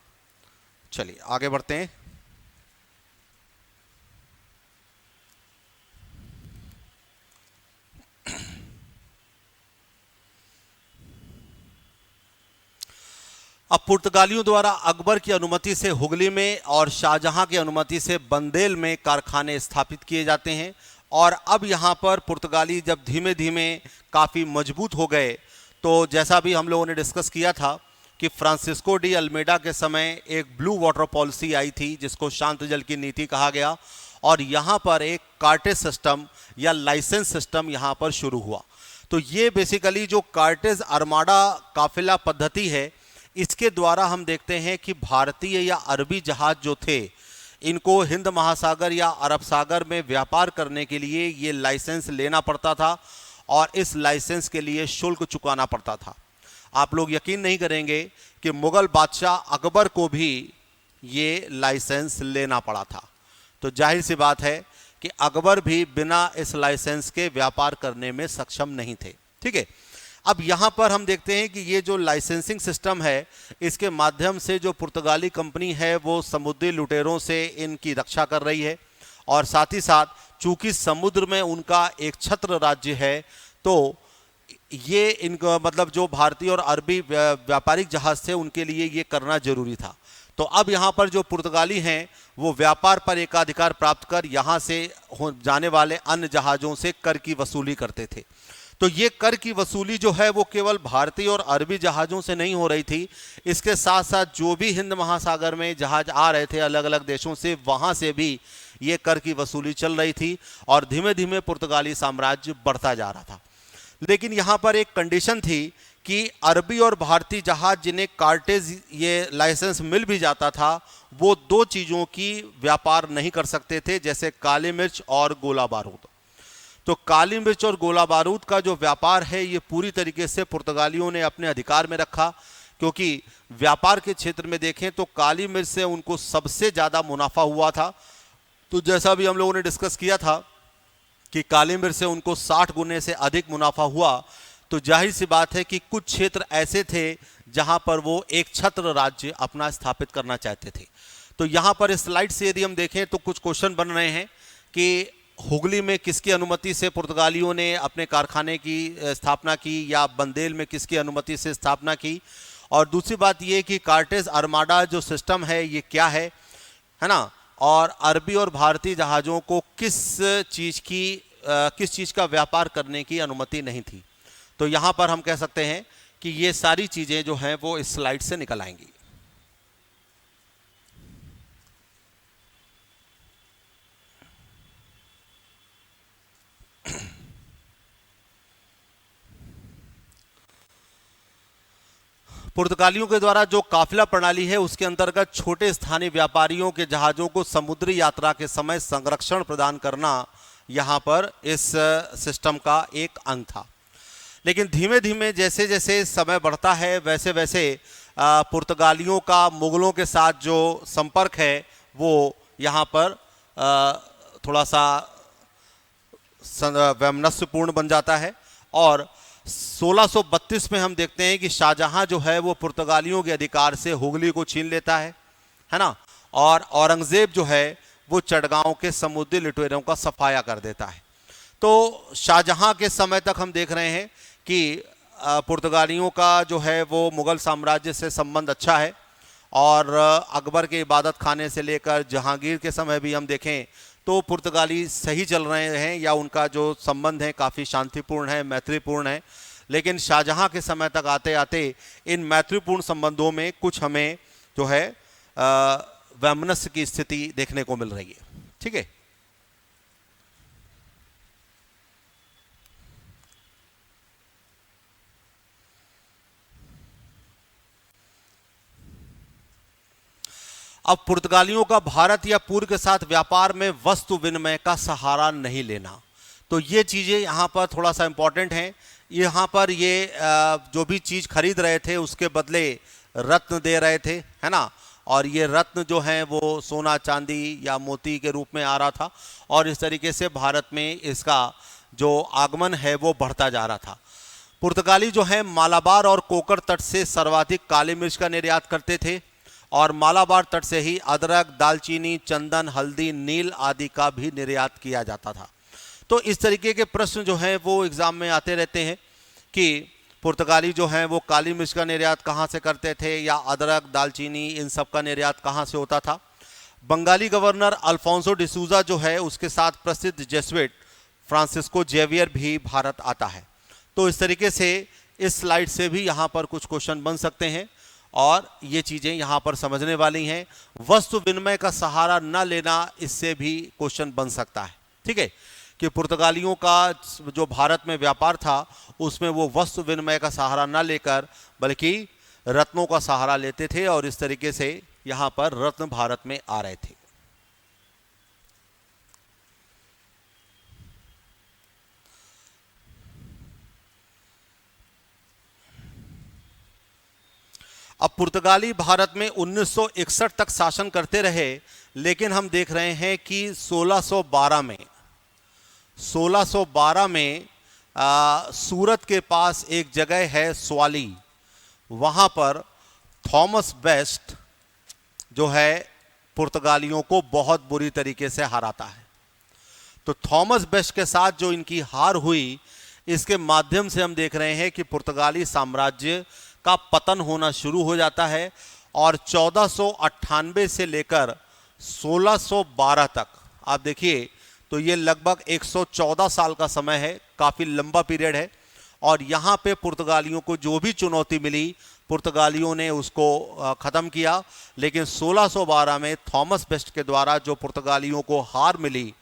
चलिए आगे बढ़ते हैं। अब पुर्तगालियों द्वारा अकबर की अनुमति से हुगली में और शाहजहां की अनुमति से बंदेल में कारखाने स्थापित किए जाते हैं। और अब यहाँ पर पुर्तगाली जब धीमे धीमे काफ़ी मजबूत हो गए, तो जैसा भी हम लोगों ने डिस्कस किया था कि फ्रांसिस्को डी अल्मेडा के समय एक ब्लू वाटर पॉलिसी आई थी जिसको शांत जल की नीति कहा गया, और यहाँ पर एक कार्टेज सिस्टम या लाइसेंस सिस्टम यहाँ पर शुरू हुआ। तो ये बेसिकली जो कार्टेज आर्माडा काफिला पद्धति है, इसके द्वारा हम देखते हैं कि भारतीय या अरबी जहाज जो थे, इनको हिंद महासागर या अरब सागर में व्यापार करने के लिए ये लाइसेंस लेना पड़ता था, और इस लाइसेंस के लिए शुल्क चुकाना पड़ता था। आप लोग यकीन नहीं करेंगे कि मुगल बादशाह अकबर को भी ये लाइसेंस लेना पड़ा था। तो जाहिर सी बात है कि अकबर भी बिना इस लाइसेंस के व्यापार करने में सक्षम नहीं थे। ठीक है, अब यहाँ पर हम देखते हैं कि ये जो लाइसेंसिंग सिस्टम है, इसके माध्यम से जो पुर्तगाली कंपनी है वो समुद्री लुटेरों से इनकी रक्षा कर रही है, और साथ ही साथ चूंकि समुद्र में उनका एक छत्र राज्य है, तो ये इनका मतलब जो भारतीय और अरबी व्यापारिक जहाज थे उनके लिए ये करना जरूरी था। तो अब यहाँ पर जो पुर्तगाली हैं वो व्यापार पर एकाधिकार प्राप्त कर यहाँ से जाने वाले अन्य जहाज़ों से कर की वसूली करते थे। तो ये कर की वसूली जो है वो केवल भारतीय और अरबी जहाज़ों से नहीं हो रही थी, इसके साथ साथ जो भी हिंद महासागर में जहाज आ रहे थे अलग अलग देशों से, वहाँ से भी ये कर की वसूली चल रही थी, और धीमे धीमे पुर्तगाली साम्राज्य बढ़ता जा रहा था। लेकिन यहाँ पर एक कंडीशन थी कि अरबी और भारतीय जहाज जिन्हें कार्टेज ये लाइसेंस मिल भी जाता था, वो दो चीज़ों की व्यापार नहीं कर सकते थे, जैसे काली मिर्च और गोला बारूद। तो काली मिर्च और गोला बारूद का जो व्यापार है ये पूरी तरीके से पुर्तगालियों ने अपने अधिकार में रखा, क्योंकि व्यापार के क्षेत्र में देखें तो काली मिर्च से उनको सबसे ज़्यादा मुनाफा हुआ था। तो जैसा भी हम लोगों ने डिस्कस किया था कि काली मिर्च से उनको 60 गुने से अधिक मुनाफा हुआ। तो जाहिर सी बात है कि कुछ क्षेत्र ऐसे थे जहां पर वो एक छत्र राज्य अपना स्थापित करना चाहते थे। तो यहाँ पर इस स्लाइड से यदि हम देखें तो कुछ क्वेश्चन बन रहे हैं कि हुगली में किसकी अनुमति से पुर्तगालियों ने अपने कारखाने की स्थापना की, या बंदेल में किसकी अनुमति से स्थापना की। और दूसरी बात ये कि कार्टेज आर्माडा जो सिस्टम है ये क्या है ना, और अरबी और भारतीय जहाज़ों को किस चीज़ का व्यापार करने की अनुमति नहीं थी। तो यहाँ पर हम कह सकते हैं कि ये सारी चीज़ें जो हैं वो इस स्लाइड से निकल आएंगी। पुर्तगालियों के द्वारा जो काफिला प्रणाली है उसके अंतर्गत छोटे स्थानीय व्यापारियों के जहाज़ों को समुद्री यात्रा के समय संरक्षण प्रदान करना यहाँ पर इस सिस्टम का एक अंग था। लेकिन धीमे धीमे जैसे जैसे समय बढ़ता है वैसे वैसे पुर्तगालियों का मुगलों के साथ जो संपर्क है वो यहाँ पर थोड़ा सा वैमनस्यपूर्ण बन जाता है। और 1632 में हम देखते हैं कि शाहजहां जो है वो पुर्तगालियों के अधिकार से हुगली को छीन लेता है ना। और औरंगजेब जो है वो चटगांव के समुद्री लुटेरों का सफाया कर देता है। तो शाहजहां के समय तक हम देख रहे हैं कि पुर्तगालियों का जो है वो मुगल साम्राज्य से संबंध अच्छा है। और अकबर के इबादत खाने से लेकर जहांगीर के समय भी हम देखें तो पुर्तगाली सही चल रहे हैं या उनका जो संबंध है काफ़ी शांतिपूर्ण है, मैत्रीपूर्ण है। लेकिन शाहजहां के समय तक आते आते इन मैत्रीपूर्ण संबंधों में कुछ हमें जो है वैमनस्य की स्थिति देखने को मिल रही है। ठीक है। अब पुर्तगालियों का भारत या पूर्व के साथ व्यापार में वस्तु विनिमय का सहारा नहीं लेना, तो ये चीज़ें यहाँ पर थोड़ा सा इम्पोर्टेंट हैं। यहाँ पर ये जो भी चीज़ खरीद रहे थे उसके बदले रत्न दे रहे थे, है ना। और ये रत्न जो हैं वो सोना चांदी या मोती के रूप में आ रहा था और इस तरीके से भारत में इसका जो आगमन है वो बढ़ता जा रहा था। पुर्तगाली जो है मालाबार और कोकर तट से सर्वाधिक काली मिर्च का निर्यात करते थे और मालाबार तट से ही अदरक, दालचीनी, चंदन, हल्दी, नील आदि का भी निर्यात किया जाता था। तो इस तरीके के प्रश्न जो हैं वो एग्ज़ाम में आते रहते हैं कि पुर्तगाली जो हैं वो काली मिर्च का निर्यात कहाँ से करते थे या अदरक, दालचीनी इन सब का निर्यात कहाँ से होता था। बंगाली गवर्नर अल्फोंसो डिसूजा जो है उसके साथ प्रसिद्ध जेसुइट फ्रांसिस्को जेवियर भी भारत आता है। तो इस तरीके से इस स्लाइड से भी यहाँ पर कुछ क्वेश्चन बन सकते हैं और ये चीज़ें यहाँ पर समझने वाली हैं। वस्तु विनिमय का सहारा न लेना, इससे भी क्वेश्चन बन सकता है। ठीक है, कि पुर्तगालियों का जो भारत में व्यापार था उसमें वो वस्तु विनिमय का सहारा न लेकर बल्कि रत्नों का सहारा लेते थे और इस तरीके से यहाँ पर रत्न भारत में आ रहे थे। अब पुर्तगाली भारत में 1961 तक शासन करते रहे, लेकिन हम देख रहे हैं कि 1612 में सूरत के पास एक जगह है स्वाली, वहाँ पर थॉमस बेस्ट जो है पुर्तगालियों को बहुत बुरी तरीके से हराता है। तो थॉमस बेस्ट के साथ जो इनकी हार हुई, इसके माध्यम से हम देख रहे हैं कि पुर्तगाली साम्राज्य का पतन होना शुरू हो जाता है और 1498 से लेकर 1612 तक आप देखिए तो ये लगभग 114 साल का समय है, काफ़ी लंबा पीरियड है। और यहाँ पे पुर्तगालियों को जो भी चुनौती मिली पुर्तगालियों ने उसको ख़त्म किया। लेकिन 1612 में थॉमस बेस्ट के द्वारा जो पुर्तगालियों को हार मिली,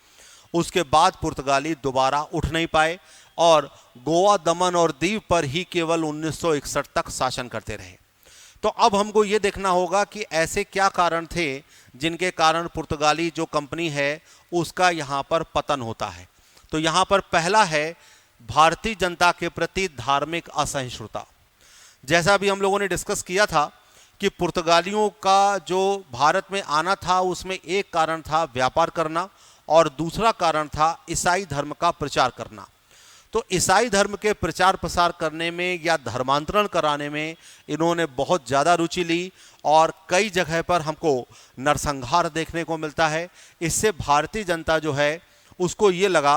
उसके बाद पुर्तगाली दोबारा उठ नहीं पाए और गोवा, दमन और दीव पर ही केवल 1961 तक शासन करते रहे। तो अब हमको ये देखना होगा कि ऐसे क्या कारण थे जिनके कारण पुर्तगाली जो कंपनी है उसका यहाँ पर पतन होता है। तो यहाँ पर पहला है भारतीय जनता के प्रति धार्मिक असहिष्णुता। जैसा भी हम लोगों ने डिस्कस किया था कि पुर्तगालियों का जो भारत में आना था उसमें एक कारण था व्यापार करना और दूसरा कारण था ईसाई धर्म का प्रचार करना। तो ईसाई धर्म के प्रचार प्रसार करने में या धर्मांतरण कराने में इन्होंने बहुत ज़्यादा रुचि ली और कई जगह पर हमको नरसंहार देखने को मिलता है। इससे भारतीय जनता जो है उसको ये लगा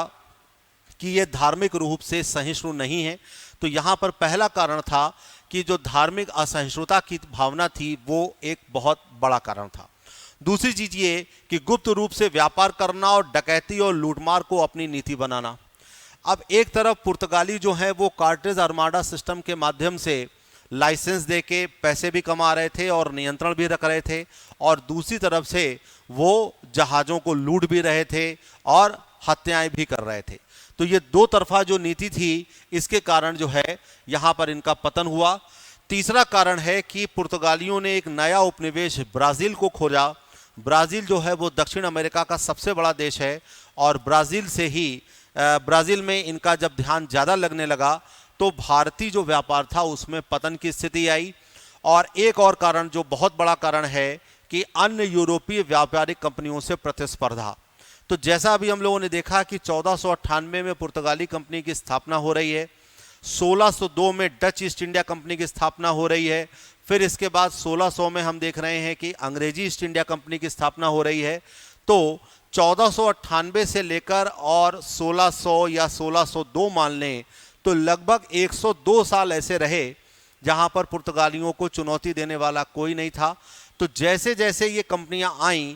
कि ये धार्मिक रूप से सहिष्णु नहीं है। तो यहाँ पर पहला कारण था कि जो धार्मिक असहिष्णुता की भावना थी वो एक बहुत बड़ा कारण था। दूसरी चीज़ ये कि गुप्त रूप से व्यापार करना और डकैती और लूटमार को अपनी नीति बनाना। अब एक तरफ पुर्तगाली जो है वो कार्टेज आर्माडा सिस्टम के माध्यम से लाइसेंस देके पैसे भी कमा रहे थे और नियंत्रण भी रख रहे थे और दूसरी तरफ से वो जहाज़ों को लूट भी रहे थे और हत्याएं भी कर रहे थे। तो ये दो तरफा जो नीति थी इसके कारण जो है यहाँ पर इनका पतन हुआ। तीसरा कारण है कि पुर्तगालियों ने एक नया उपनिवेश ब्राज़ील को खोजा। ब्राज़ील जो है वो दक्षिण अमेरिका का सबसे बड़ा देश है और ब्राज़ील में इनका जब ध्यान ज़्यादा लगने लगा तो भारतीय जो व्यापार था उसमें पतन की स्थिति आई। और एक और कारण जो बहुत बड़ा कारण है कि अन्य यूरोपीय व्यापारिक कंपनियों से प्रतिस्पर्धा। तो जैसा अभी हम लोगों ने देखा कि 1498 में पुर्तगाली कंपनी की स्थापना हो रही है, 1602 में डच ईस्ट इंडिया कंपनी की स्थापना हो रही है, फिर इसके बाद 1600 में हम देख रहे हैं कि अंग्रेजी ईस्ट इंडिया कंपनी की स्थापना हो रही है। तो 1498 से लेकर और 1600 या 1602 मान लें तो लगभग 102 साल ऐसे रहे जहां पर पुर्तगालियों को चुनौती देने वाला कोई नहीं था। तो जैसे जैसे ये कंपनियां आईं,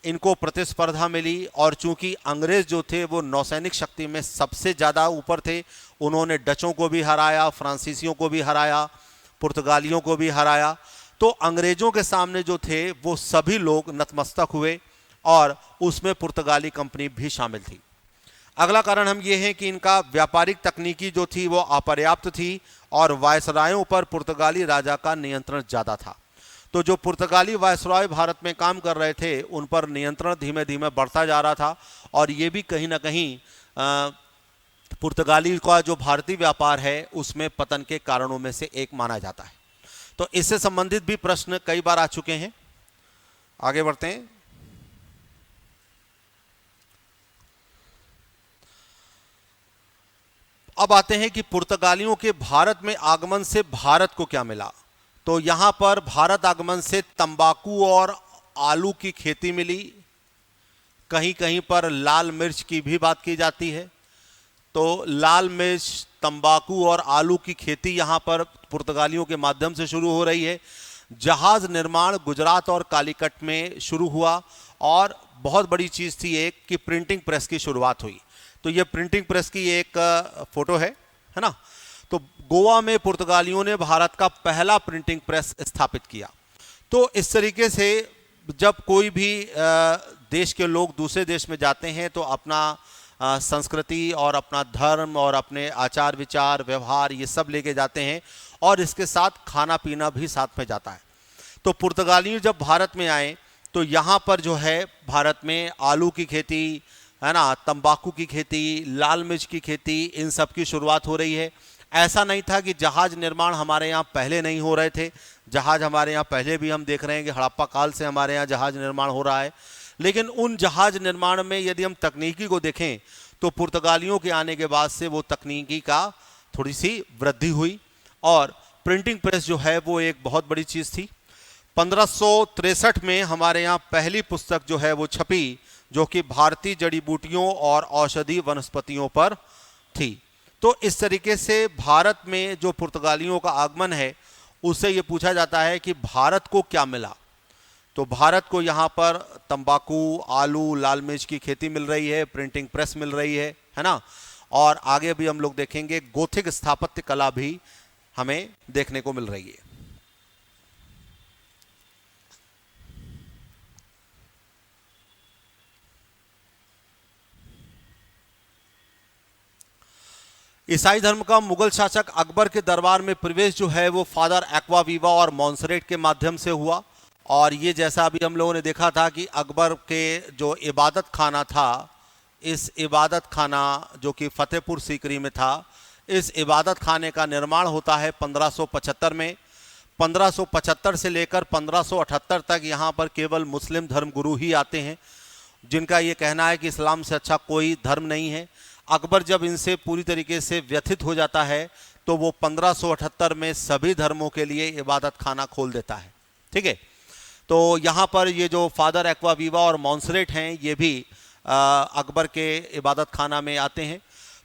इनको प्रतिस्पर्धा मिली, और चूंकि अंग्रेज जो थे वो नौसैनिक शक्ति में सबसे ज़्यादा ऊपर थे, उन्होंने डचों को भी हराया, फ्रांसीसियों को भी हराया, पुर्तगालियों को भी हराया। तो अंग्रेजों के सामने जो थे वो सभी लोग नतमस्तक हुए और उसमें पुर्तगाली कंपनी भी शामिल थी। अगला कारण हम ये हैं कि इनका व्यापारिक तकनीकी जो थी वो अपर्याप्त थी और वायसरायों पर पुर्तगाली राजा का नियंत्रण ज़्यादा था। तो जो पुर्तगाली वायसराय भारत में काम कर रहे थे उन पर नियंत्रण धीमे धीमे बढ़ता जा रहा था, और ये भी कहीं ना कहीं पुर्तगाली का जो भारतीय व्यापार है उसमें पतन के कारणों में से एक माना जाता है। तो इससे संबंधित भी प्रश्न कई बार आ चुके हैं। आगे बढ़ते हैं। अब आते हैं कि पुर्तगालियों के भारत में आगमन से भारत को क्या मिला। तो यहां पर भारत आगमन से तंबाकू और आलू की खेती मिली, कहीं कहीं पर लाल मिर्च की भी बात की जाती है। तो लाल मिर्च, तंबाकू और आलू की खेती यहां पर पुर्तगालियों के माध्यम से शुरू हो रही है। जहाज निर्माण गुजरात और कालीकट में शुरू हुआ, और बहुत बड़ी चीज थी एक कि प्रिंटिंग प्रेस की शुरुआत हुई। तो ये प्रिंटिंग प्रेस की एक फोटो है ना। तो गोवा में पुर्तगालियों ने भारत का पहला प्रिंटिंग प्रेस स्थापित किया। तो इस तरीके से जब कोई भी देश के लोग दूसरे देश में जाते हैं तो अपना संस्कृति और अपना धर्म और अपने आचार विचार व्यवहार ये सब लेके जाते हैं, और इसके साथ खाना पीना भी साथ में जाता है। तो पुर्तगाली जब भारत में आए तो यहाँ पर जो है भारत में आलू की खेती है ना, तंबाकू की खेती, लाल मिर्च की खेती, इन सब की शुरुआत हो रही है। ऐसा नहीं था कि जहाज निर्माण हमारे यहाँ पहले नहीं हो रहे थे, जहाज हमारे यहाँ पहले भी हम देख रहे हैं कि हड़प्पा काल से हमारे यहाँ जहाज निर्माण हो रहा है। लेकिन उन जहाज निर्माण में यदि हम तकनीकी को देखें तो पुर्तगालियों के आने के बाद से वो तकनीकी का थोड़ी सी वृद्धि हुई, और प्रिंटिंग प्रेस जो है वो एक बहुत बड़ी चीज़ थी। 1563 में हमारे यहाँ पहली पुस्तक जो है वो छपी, जो कि भारतीय जड़ी बूटियों और औषधीय वनस्पतियों पर थी। तो इस तरीके से भारत में जो पुर्तगालियों का आगमन है उससे ये पूछा जाता है कि भारत को क्या मिला। तो भारत को यहाँ पर तंबाकू, आलू, लाल मिर्च की खेती मिल रही है, प्रिंटिंग प्रेस मिल रही है ना, और आगे भी हम लोग देखेंगे गोथिक स्थापत्य कला भी हमें देखने को मिल रही है। ईसाई धर्म का मुगल शासक अकबर के दरबार में प्रवेश जो है वो फादर एक्वावीवा और मॉन्सरेट के माध्यम से हुआ। और ये जैसा अभी हम लोगों ने देखा था कि अकबर के जो इबादत खाना था, इस इबादत खाना जो कि फतेहपुर सीकरी में था, इस इबादत खाने का निर्माण होता है 1575 में। 1575 से लेकर 1578 तक यहाँ पर केवल मुस्लिम धर्मगुरु ही आते हैं, जिनका ये कहना है कि इस्लाम से अच्छा कोई धर्म नहीं है। अकबर जब इनसे पूरी तरीके से व्यथित हो जाता है तो वो 1578 में सभी धर्मों के लिए इबादत खाना खोल देता है। ठीक है, तो यहाँ पर ये जो फादर एक्वावीवा और मॉन्सरेट हैं ये भी अकबर के इबादत खाना में आते हैं।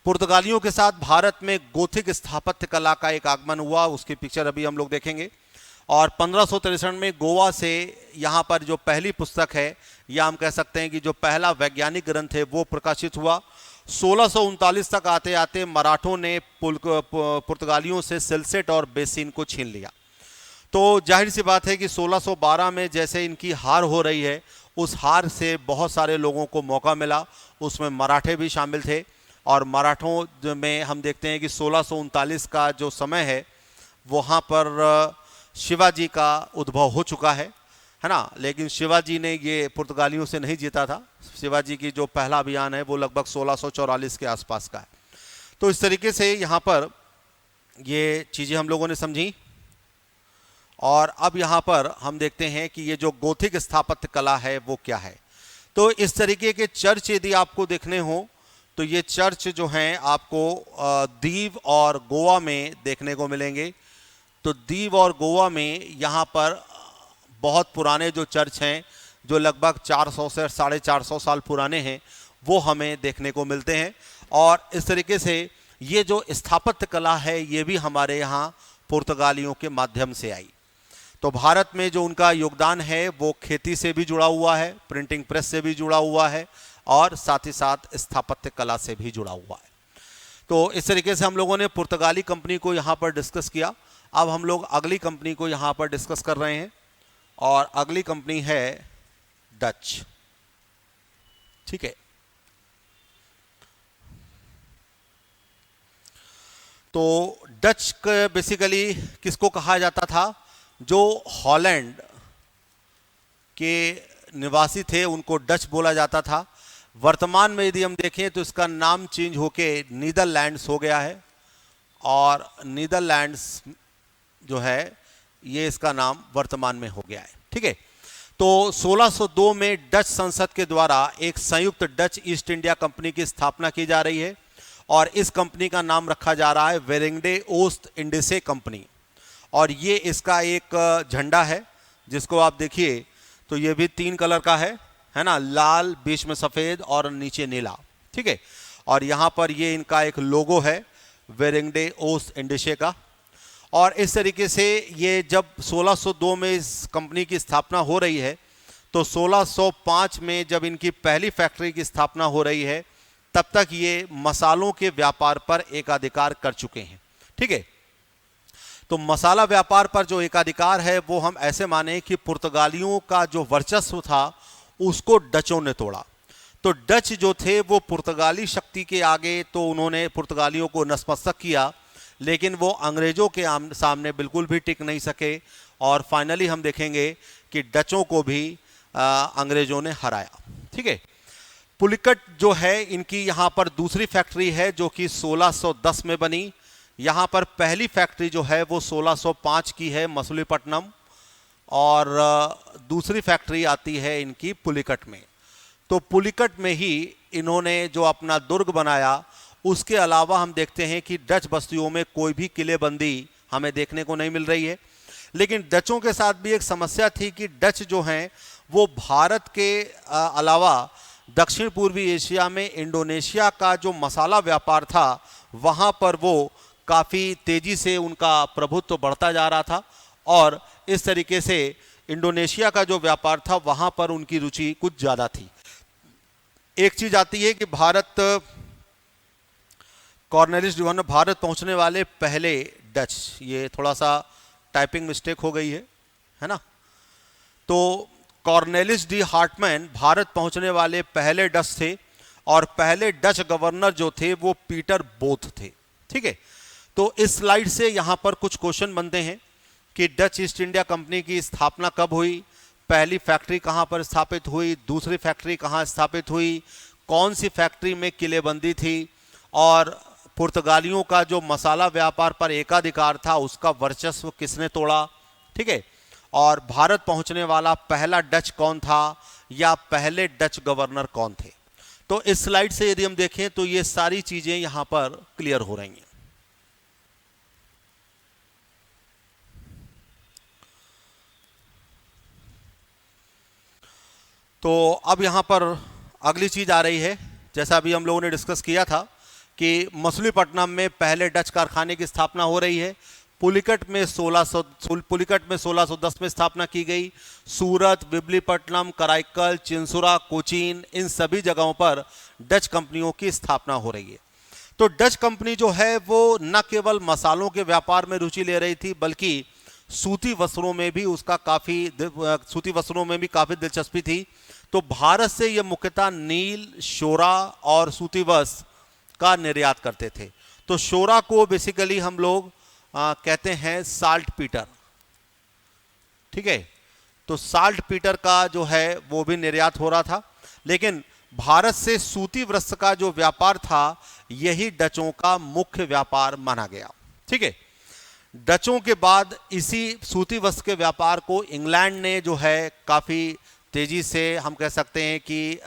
पुर्तगालियों के साथ भारत में गोथिक स्थापत्य कला का एक आगमन हुआ, उसकी पिक्चर अभी हम लोग देखेंगे। और 1563 में गोवा से यहाँ पर जो पहली पुस्तक है, या हम कह सकते हैं कि जो पहला वैज्ञानिक ग्रंथ है वो प्रकाशित हुआ। 1639 तक आते आते मराठों ने पुर्तगालियों से सिलसेट और बेसिन को छीन लिया। तो जाहिर सी बात है कि 1612 में जैसे इनकी हार हो रही है, उस हार से बहुत सारे लोगों को मौका मिला, उसमें मराठे भी शामिल थे। और मराठों में हम देखते हैं कि 1639 का जो समय है वहाँ पर शिवाजी का उद्भव हो चुका है ना। लेकिन शिवाजी ने ये पुर्तगालियों से नहीं जीता था। शिवाजी की जो पहला अभियान है वो लगभग 1644 के आसपास का है। तो इस तरीके से यहाँ पर ये चीज़ें हम लोगों ने समझी। और अब यहाँ पर हम देखते हैं कि ये जो गोथिक स्थापत्य कला है वो क्या है। तो इस तरीके के चर्च यदि आपको देखने हो तो ये चर्च जो हैं आपको दीव और गोवा में देखने को मिलेंगे। तो दीव और गोवा में यहाँ पर बहुत पुराने जो चर्च हैं जो लगभग 400 से 450 साल पुराने हैं वो हमें देखने को मिलते हैं। और इस तरीके से ये जो स्थापत्य कला है ये भी हमारे यहाँ पुर्तगालियों के माध्यम से आई। तो भारत में जो उनका योगदान है वो खेती से भी जुड़ा हुआ है, प्रिंटिंग प्रेस से भी जुड़ा हुआ है और साथ ही साथ स्थापत्य कला से भी जुड़ा हुआ है। तो इस तरीके से हम लोगों ने पुर्तगाली कंपनी को यहाँ पर डिस्कस किया। अब हम लोग अगली कंपनी को यहाँ पर डिस्कस कर रहे हैं और अगली कंपनी है डच। ठीक है, तो डच बेसिकली किसको कहा जाता था? जो हॉलैंड के निवासी थे उनको डच बोला जाता था। वर्तमान में यदि हम देखें तो इसका नाम चेंज होके नीदरलैंड्स हो गया है और नीदरलैंड्स जो है ये इसका नाम वर्तमान में हो गया है। ठीक है, तो 1602 में डच संसद के द्वारा एक संयुक्त डच ईस्ट इंडिया कंपनी की स्थापना की जा रही है और इस कंपनी का नाम रखा जा रहा है वेरिंगडे ओस्ट इंडिसे कंपनी। और ये इसका एक झंडा है जिसको आप देखिए तो ये भी 3 कलर का है ना, लाल, बीच में सफ़ेद और नीचे नीला। ठीक है, और यहाँ पर ये इनका एक लोगो है वेरिंगडे ओस्ट इंडिसे का। और इस तरीके से ये जब 1602 में इस कंपनी की स्थापना हो रही है तो 1605 में जब इनकी पहली फैक्ट्री की स्थापना हो रही है तब तक ये मसालों के व्यापार पर एकाधिकार कर चुके हैं। ठीक है, तो मसाला व्यापार पर जो एकाधिकार है वो हम ऐसे माने कि पुर्तगालियों का जो वर्चस्व था उसको डचों ने तोड़ा। तो डच जो थे वो पुर्तगाली शक्ति के आगे तो उन्होंने पुर्तगालियों को नतमस्तक किया, लेकिन वो अंग्रेज़ों के सामने बिल्कुल भी टिक नहीं सके और फाइनली हम देखेंगे कि डचों को भी अंग्रेज़ों ने हराया। ठीक है, पुलिकट जो है इनकी यहाँ पर दूसरी फैक्ट्री है जो कि 1610 में बनी। यहाँ पर पहली फैक्ट्री जो है वो 1605 की है मसूलीपट्टनम और दूसरी फैक्ट्री आती है इनकी पुलिकट में। तो पुलिकट में ही इन्होंने जो अपना दुर्ग बनाया। उसके अलावा हम देखते हैं कि डच बस्तियों में कोई भी किलेबंदी हमें देखने को नहीं मिल रही है। लेकिन डचों के साथ भी एक समस्या थी कि डच जो हैं वो भारत के अलावा दक्षिण पूर्वी एशिया में इंडोनेशिया का जो मसाला व्यापार था वहाँ पर वो काफ़ी तेज़ी से उनका प्रभुत्व बढ़ता जा रहा था और इस तरीके से इंडोनेशिया का जो व्यापार था वहाँ पर उनकी रुचि कुछ ज़्यादा थी। एक चीज़ आती है कि कॉर्नेलिस डी भारत पहुँचने वाले पहले डच, ये थोड़ा सा टाइपिंग मिस्टेक हो गई है ना। तो कॉर्नेलिस डी हार्टमैन भारत पहुँचने वाले पहले डच थे और पहले डच गवर्नर जो थे वो पीटर बोथ थे। ठीक है, तो इस स्लाइड से यहाँ पर कुछ क्वेश्चन बनते हैं कि डच ईस्ट इंडिया कंपनी की स्थापना कब हुई, पहली फैक्ट्री कहाँ पर स्थापित हुई, दूसरी फैक्ट्री कहाँ स्थापित हुई, कौन सी फैक्ट्री में किलेबंदी थी और पुर्तगालियों का जो मसाला व्यापार पर एकाधिकार था उसका वर्चस्व किसने तोड़ा। ठीक है, और भारत पहुँचने वाला पहला डच कौन था या पहले डच गवर्नर कौन थे। तो इस स्लाइड से यदि हम देखें तो ये सारी चीज़ें यहाँ पर क्लियर हो रही हैं। तो अब यहाँ पर अगली चीज़ आ रही है, जैसा अभी हम लोगों ने डिस्कस किया था कि मसूलीपट्टनम में पहले डच कारखाने की स्थापना हो रही है। पुलिकट में 1610 में स्थापना की गई। सूरत, विबलीपट्टनम, कराईकल, चिंसुरा, कोचीन, इन सभी जगहों पर डच कंपनियों की स्थापना हो रही है। तो डच कंपनी जो है वो न केवल मसालों के व्यापार में रुचि ले रही थी बल्कि सूती वस्त्रों में भी काफ़ी दिलचस्पी थी। तो भारत से ये मुख्यतः नील, शोरा और सूती वस्त्र का निर्यात करते थे। तो शोरा को बेसिकली हम लोग कहते हैं साल्ट पीटर। ठीक है, तो साल्ट पीटर का जो है वो भी निर्यात हो रहा था, लेकिन भारत से सूती वस्त्र का जो व्यापार था यही डचों का मुख्य व्यापार माना गया। ठीक है, डचों के बाद इसी सूती वस्त्र के व्यापार को इंग्लैंड ने जो है काफ़ी तेज़ी से हम कह सकते हैं कि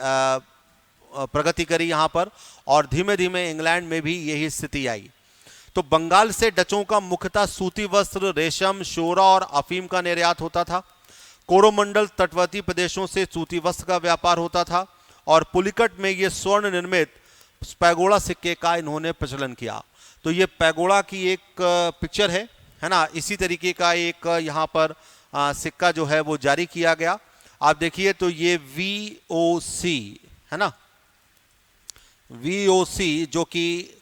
प्रगति करी यहाँ पर, और धीमे धीमे इंग्लैंड में भी यही स्थिति आई। तो बंगाल से डचों का मुख्यतः सूती वस्त्र, रेशम, शोरा और अफीम का निर्यात होता था। कोरोमंडल तटवर्ती प्रदेशों से सूती वस्त्र का व्यापार होता था, और पुलिकट में ये स्वर्ण निर्मित पैगोड़ा सिक्के का इन्होंने प्रचलन किया। तो ये पैगोड़ा की एक पिक्चर है ना, इसी तरीके का एक यहाँ पर सिक्का जो है वो जारी किया गया। आप देखिए तो ये VOC है ना, VOC जो कि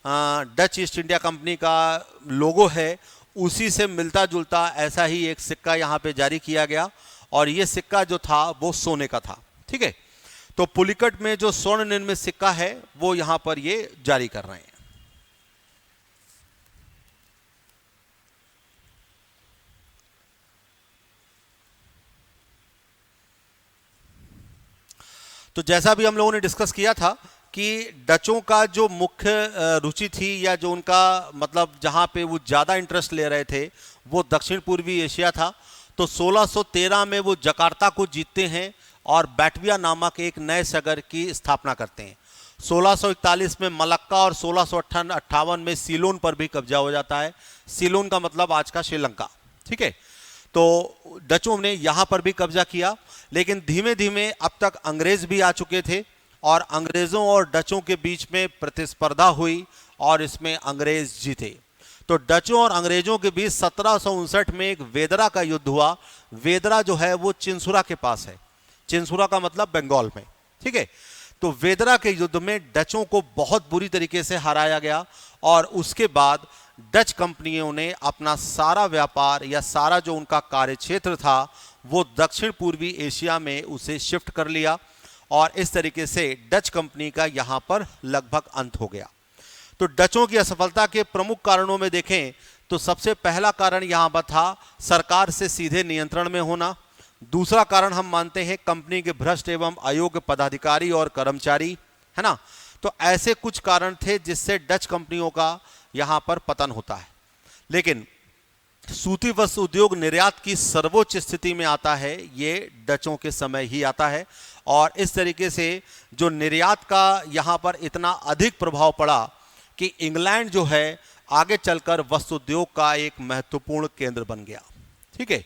डच ईस्ट इंडिया कंपनी का लोगो है, उसी से मिलता जुलता ऐसा ही एक सिक्का यहाँ पे जारी किया गया, और ये सिक्का जो था वो सोने का था। ठीक है, तो पुलिकट में जो स्वर्ण निर्मित सिक्का है वो यहाँ पर ये जारी कर रहे हैं। तो जैसा भी हम लोगों ने डिस्कस किया था कि डचों का जो मुख्य रुचि थी, या जो उनका मतलब जहाँ पे वो ज़्यादा इंटरेस्ट ले रहे थे, वो दक्षिण पूर्वी एशिया था। तो 1613 में वो जकार्ता को जीतते हैं और बैटविया नामक एक नए शहर की स्थापना करते हैं। 1641 में मलक्का और 1658 में सीलोन पर भी कब्जा हो जाता है। सीलोन का मतलब आज का श्रीलंका। ठीक है, तो डचों ने यहाँ पर भी कब्जा किया, लेकिन धीमे धीमे अब तक अंग्रेज भी आ चुके थे, और अंग्रेज़ों और डचों के बीच में प्रतिस्पर्धा हुई, और इसमें अंग्रेज जीते। तो डचों और अंग्रेजों के बीच 1759 में एक वेदरा का युद्ध हुआ। वेदरा जो है वो चिंसुरा के पास है, चिंसुरा का मतलब बंगाल में। ठीक है, तो वेदरा के युद्ध में डचों को बहुत बुरी तरीके से हराया गया, और उसके बाद डच कंपनियों ने अपना सारा व्यापार या सारा जो उनका कार्यक्षेत्र था वो दक्षिण पूर्वी एशिया में उसे शिफ्ट कर लिया, और इस तरीके से डच कंपनी का यहाँ पर लगभग अंत हो गया। तो डचों की असफलता के प्रमुख कारणों में देखें तो सबसे पहला कारण यहाँ पर था सरकार से सीधे नियंत्रण में होना। दूसरा कारण हम मानते हैं कंपनी के भ्रष्ट एवं अयोग्य पदाधिकारी और कर्मचारी, है ना। तो ऐसे कुछ कारण थे जिससे डच कंपनियों का यहाँ पर पतन होता है। लेकिन सूती वस्त्र उद्योग निर्यात की सर्वोच्च स्थिति में आता है ये डचों के समय ही आता है, और इस तरीके से जो निर्यात का यहाँ पर इतना अधिक प्रभाव पड़ा कि इंग्लैंड जो है आगे चलकर वस्त्र उद्योग का एक महत्वपूर्ण केंद्र बन गया। ठीक है,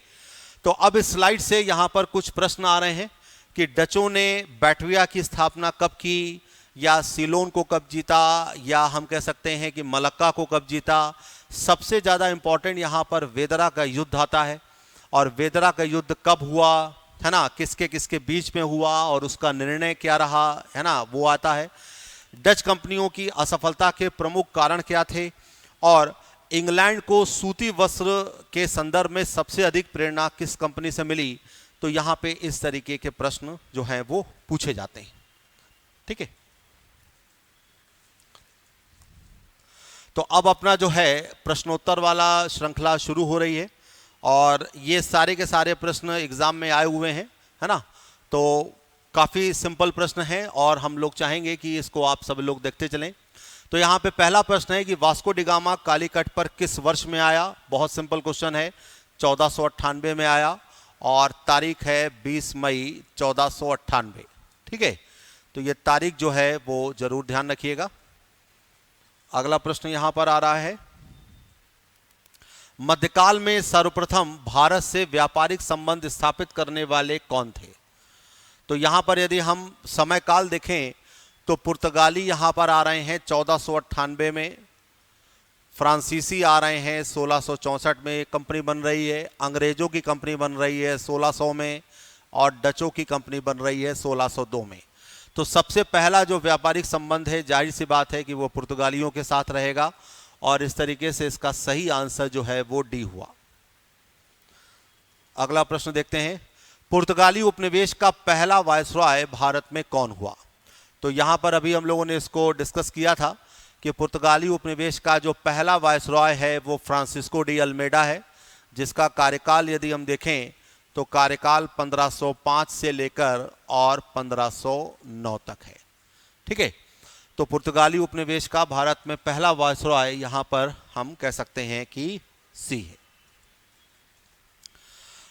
तो अब इस स्लाइड से यहाँ पर कुछ प्रश्न आ रहे हैं कि डचों ने बैटविया की स्थापना कब की, या सीलोन को कब जीता, या हम कह सकते हैं कि मलक्का को कब जीता। सबसे ज़्यादा इम्पॉर्टेंट यहाँ पर वेदरा का युद्ध आता है, और वेदरा का युद्ध कब हुआ, है ना, किसके किसके बीच में हुआ और उसका निर्णय क्या रहा, है ना, वो आता है। डच कंपनियों की असफलता के प्रमुख कारण क्या थे, और इंग्लैंड को सूती वस्त्र के संदर्भ में सबसे अधिक प्रेरणा किस कंपनी से मिली। तो यहाँ पे इस तरीके के प्रश्न जो हैं वो पूछे जाते हैं। ठीक है, तो अब अपना जो है प्रश्नोत्तर वाला श्रृंखला शुरू हो रही है, और ये सारे के सारे प्रश्न एग्जाम में आए हुए हैं, है ना। तो काफ़ी सिंपल प्रश्न है, और हम लोग चाहेंगे कि इसको आप सब लोग देखते चलें। तो यहाँ पे पहला प्रश्न है कि वास्को डी गामा कालीकट पर किस वर्ष में आया। बहुत सिंपल क्वेश्चन है, 1498 में आया, और तारीख है 20 मई 1498। ठीक है, तो ये तारीख जो है वो जरूर ध्यान रखिएगा। अगला प्रश्न यहाँ पर आ रहा है, मध्यकाल में सर्वप्रथम भारत से व्यापारिक संबंध स्थापित करने वाले कौन थे। तो यहाँ पर यदि हम समय काल देखें तो पुर्तगाली यहाँ पर आ रहे हैं 1498 में, फ्रांसीसी आ रहे हैं 1664 में, कंपनी बन रही है, अंग्रेजों की कंपनी बन रही है 1600 में, और डचों की कंपनी बन रही है 1602 में। तो सबसे पहला जो व्यापारिक संबंध है जाहिर सी बात है कि वो पुर्तगालियों के साथ रहेगा, और इस तरीके से इसका सही आंसर जो है वो डी हुआ। अगला प्रश्न देखते हैं, पुर्तगाली उपनिवेश का पहला वायसरॉय भारत में कौन हुआ। तो यहाँ पर अभी हम लोगों ने इसको डिस्कस किया था कि पुर्तगाली उपनिवेश का जो पहला वायसरॉय है वो फ्रांसिस्को डी अल्मेडा है, जिसका कार्यकाल यदि हम देखें तो कार्यकाल 1505 से लेकर और 1509 तक है। ठीक है, तो पुर्तगाली उपनिवेश का भारत में पहला वायसरॉय यहाँ पर हम कह सकते हैं कि सी है।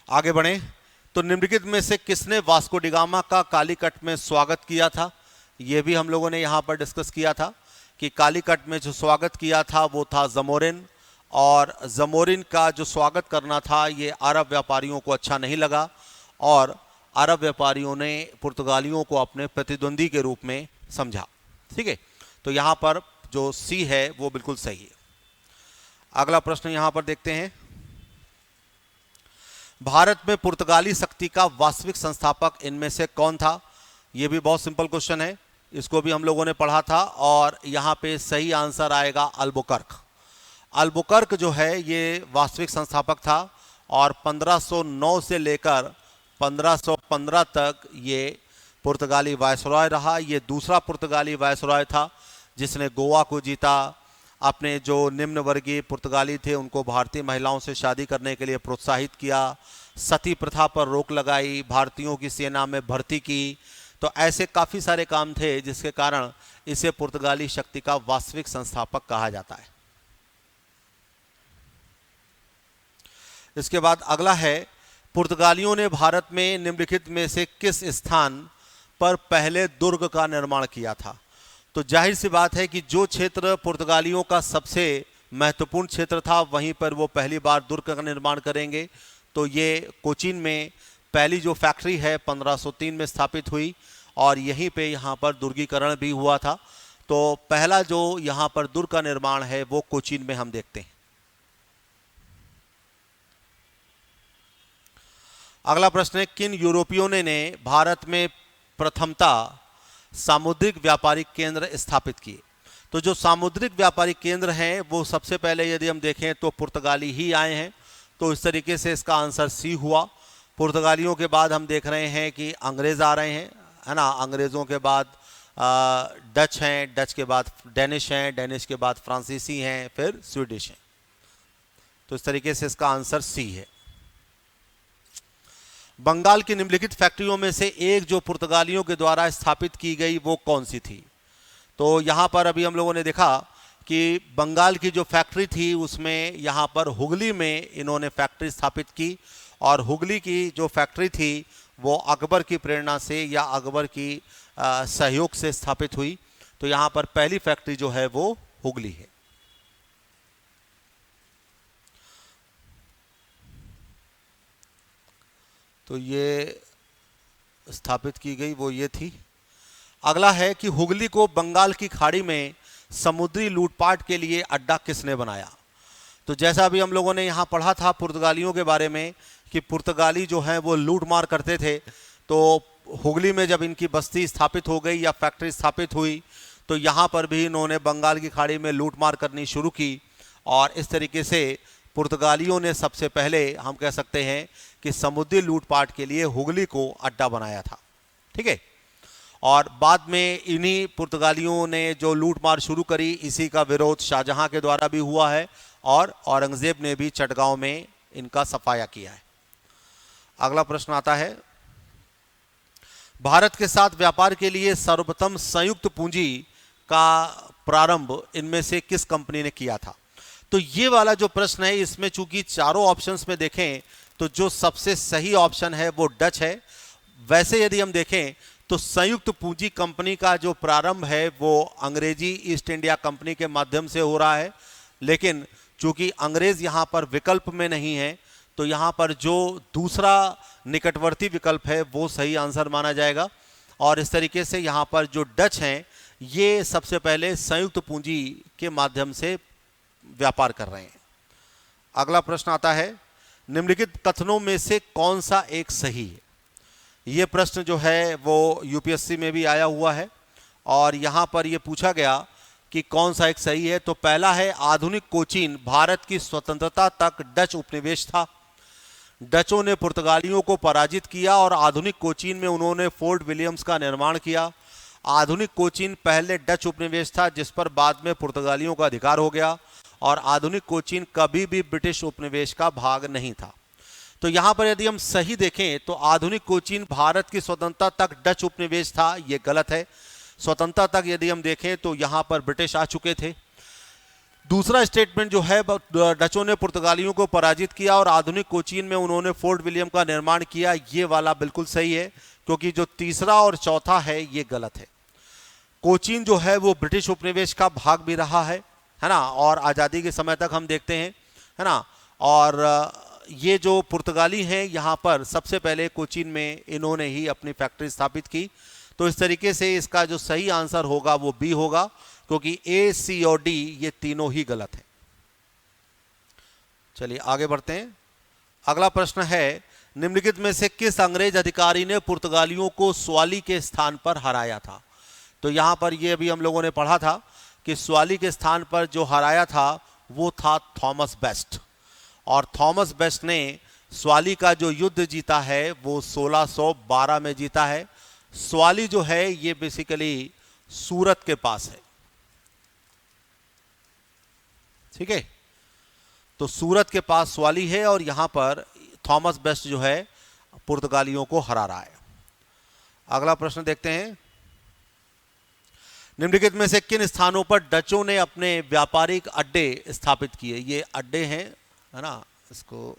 आगे बढ़े तो निम्नलिखित में से किसने वास्को डी गामा का कालीकट में स्वागत किया था? यह भी हम लोगों ने यहां पर डिस्कस किया था कि कालीकट में जो स्वागत किया था वो था जमोरिन, और जमोरिन का जो स्वागत करना था ये अरब व्यापारियों को अच्छा नहीं लगा और अरब व्यापारियों ने पुर्तगालियों को अपने प्रतिद्वंदी के रूप में समझा। ठीक है, तो यहां पर जो सी है वो बिल्कुल सही है। अगला प्रश्न यहां पर देखते हैं, भारत में पुर्तगाली शक्ति का वास्तविक संस्थापक इनमें से कौन था? यह भी बहुत सिंपल क्वेश्चन है, इसको भी हम लोगों ने पढ़ा था और यहां पे सही आंसर आएगा अल्बुकर्क। अल्बुकर्क जो है ये वास्तविक संस्थापक था और 1509 से लेकर 1515 तक ये पुर्तगाली वायसरॉय रहा। ये दूसरा पुर्तगाली वायसरॉय था जिसने गोवा को जीता। अपने जो निम्न वर्गीय पुर्तगाली थे उनको भारतीय महिलाओं से शादी करने के लिए प्रोत्साहित किया, सती प्रथा पर रोक लगाई, भारतीयों की सेना में भर्ती की। तो ऐसे काफ़ी सारे काम थे जिसके कारण इसे पुर्तगाली शक्ति का वास्तविक संस्थापक कहा जाता है। इसके बाद अगला है, पुर्तगालियों ने भारत में निम्नलिखित में से किस स्थान पर पहले दुर्ग का निर्माण किया था? तो जाहिर सी बात है कि जो क्षेत्र पुर्तगालियों का सबसे महत्वपूर्ण क्षेत्र था वहीं पर वो पहली बार दुर्ग का निर्माण करेंगे। तो ये कोचीन में पहली जो फैक्ट्री है 1503 में स्थापित हुई और यहीं पे यहाँ पर दुर्गीकरण भी हुआ था। तो पहला जो यहाँ पर दुर्ग का निर्माण है वो कोचीन में हम देखते हैं। अगला प्रश्न है, किन यूरोपियों ने भारत में प्रथमता सामुद्रिक व्यापारिक केंद्र स्थापित किए? तो जो सामुद्रिक व्यापारिक केंद्र हैं वो सबसे पहले यदि हम देखें तो पुर्तगाली ही आए हैं। तो इस तरीके से इसका आंसर सी हुआ। पुर्तगालियों के बाद हम देख रहे हैं कि अंग्रेज़ आ रहे हैं, है ना। अंग्रेज़ों के बाद डच हैं, डच के बाद डेनिश हैं, डेनिश के बाद फ्रांसीसी हैं, फिर स्वीडिश हैं। तो इस तरीके से इसका आंसर सी है। बंगाल की निम्नलिखित फैक्ट्रियों में से एक जो पुर्तगालियों के द्वारा स्थापित की गई वो कौन सी थी? तो यहाँ पर अभी हम लोगों ने देखा कि बंगाल की जो फैक्ट्री थी उसमें यहाँ पर हुगली में इन्होंने फैक्ट्री स्थापित की और हुगली की जो फैक्ट्री थी वो अकबर की प्रेरणा से या अकबर की सहयोग से स्थापित हुई। तो यहाँ पर पहली फैक्ट्री जो है वो हुगली है। तो ये स्थापित की गई वो ये थी। अगला है कि हुगली को बंगाल की खाड़ी में समुद्री लूटपाट के लिए अड्डा किसने बनाया? तो जैसा अभी हम लोगों ने यहाँ पढ़ा था पुर्तगालियों के बारे में कि पुर्तगाली जो हैं वो लूट मार करते थे। तो हुगली में जब इनकी बस्ती स्थापित हो गई या फैक्ट्री स्थापित हुई तो यहाँ पर भी इन्होंने बंगाल की खाड़ी में लूट मार करनी शुरू की और इस तरीके से पुर्तगालियों ने सबसे पहले हम कह सकते हैं कि समुद्री लूटपाट के लिए हुगली को अड्डा बनाया था। ठीक है, और बाद में इन्हीं पुर्तगालियों ने जो लूटमार शुरू करी इसी का विरोध शाहजहां के द्वारा भी हुआ है और औरंगजेब ने भी चटगांव में इनका सफाया किया है। अगला प्रश्न आता है, भारत के साथ व्यापार के लिए सर्वप्रथम संयुक्त पूंजी का प्रारंभ इनमें से किस कंपनी ने किया था? तो ये वाला जो प्रश्न है इसमें चूंकि चारों ऑप्शंस में देखें तो जो सबसे सही ऑप्शन है वो डच है। वैसे यदि हम देखें तो संयुक्त पूंजी कंपनी का जो प्रारंभ है वो अंग्रेजी ईस्ट इंडिया कंपनी के माध्यम से हो रहा है, लेकिन चूंकि अंग्रेज यहाँ पर विकल्प में नहीं है तो यहाँ पर जो दूसरा निकटवर्ती विकल्प है वो सही आंसर माना जाएगा और इस तरीके से यहाँ पर जो डच हैं ये सबसे पहले संयुक्त पूंजी के माध्यम से व्यापार कर रहे हैं। अगला प्रश्न आता है, निम्नलिखित कथनों में से कौन सा एक सही है? ये प्रश्न जो है वो यूपीएससी में भी आया हुआ है और यहाँ पर ये पूछा गया कि कौन सा एक सही है। तो पहला है, आधुनिक कोचीन भारत की स्वतंत्रता तक डच उपनिवेश था। डचों ने पुर्तगालियों को पराजित किया और आधुनिक कोचीन में उन्होंने फोर्ट विलियम्स का निर्माण किया। आधुनिक कोचीन पहले डच उपनिवेश था जिस पर बाद में पुर्तगालियों का अधिकार हो गया और आधुनिक कोचीन कभी भी ब्रिटिश उपनिवेश का भाग नहीं था। तो यहाँ पर यदि हम सही देखें तो आधुनिक कोचीन भारत की स्वतंत्रता तक डच उपनिवेश था, ये गलत है। स्वतंत्रता तक यदि हम देखें तो यहाँ पर ब्रिटिश आ चुके थे। दूसरा स्टेटमेंट जो है, डचों ने पुर्तगालियों को पराजित किया और आधुनिक कोचीन में उन्होंने फोर्ट विलियम का निर्माण किया, ये वाला बिल्कुल सही है, क्योंकि जो तीसरा और चौथा है ये गलत है। कोचीन जो है वो ब्रिटिश उपनिवेश का भाग भी रहा है ना, और आज़ादी के समय तक हम देखते हैं, है ना। और ये जो पुर्तगाली हैं यहाँ पर सबसे पहले कोचीन में इन्होंने ही अपनी फैक्ट्री स्थापित की। तो इस तरीके से इसका जो सही आंसर होगा वो बी होगा, क्योंकि ए, सी और डी ये तीनों ही गलत हैं। चलिए आगे बढ़ते हैं। अगला प्रश्न है, निम्नलिखित में से किस अंग्रेज अधिकारी ने पुर्तगालियों को स्वाली के स्थान पर हराया था? तो यहां पर ये अभी हम लोगों ने पढ़ा था कि स्वाली के स्थान पर जो हराया था वो था थॉमस बेस्ट, और थॉमस बेस्ट ने स्वाली का जो युद्ध जीता है वो 1612 में जीता है। स्वाली जो है ये बेसिकली सूरत के पास है, ठीक है। तो सूरत के पास स्वाली है और यहां पर थॉमस बेस्ट जो है पुर्तगालियों को हरा रहा है। अगला प्रश्न देखते हैं, निम्नलिखित में से किन स्थानों पर डचों ने अपने व्यापारिक अड्डे स्थापित किए? ये अड्डे हैं, है ना, इसको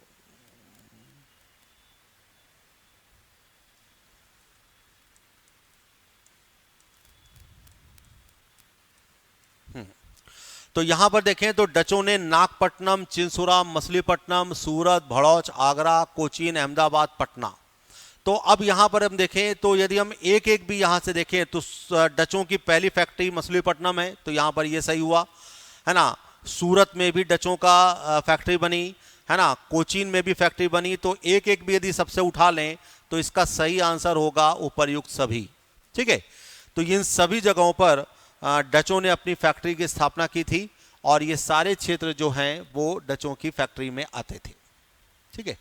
तो यहां पर देखें तो डचों ने नागपट्टनम, चिंसुरा, मछलीपट्टनम, सूरत, भड़ौच, आगरा, कोचीन, अहमदाबाद, पटना। तो अब यहां पर हम देखें तो यदि हम एक एक भी यहां से देखें तो डचों की पहली फैक्ट्री मछलीपट्टनम है, तो यहां पर ये सही हुआ, है ना। सूरत में भी डचों का फैक्ट्री बनी, है ना। कोचीन में भी फैक्ट्री बनी। तो एक एक भी यदि सबसे उठा लें तो इसका सही आंसर होगा उपर्युक्त सभी, ठीक है। तो इन सभी जगहों पर डचों ने अपनी फैक्ट्री की स्थापना की थी और ये सारे क्षेत्र जो हैं वो डचों की फैक्ट्री में आते थे, ठीक है।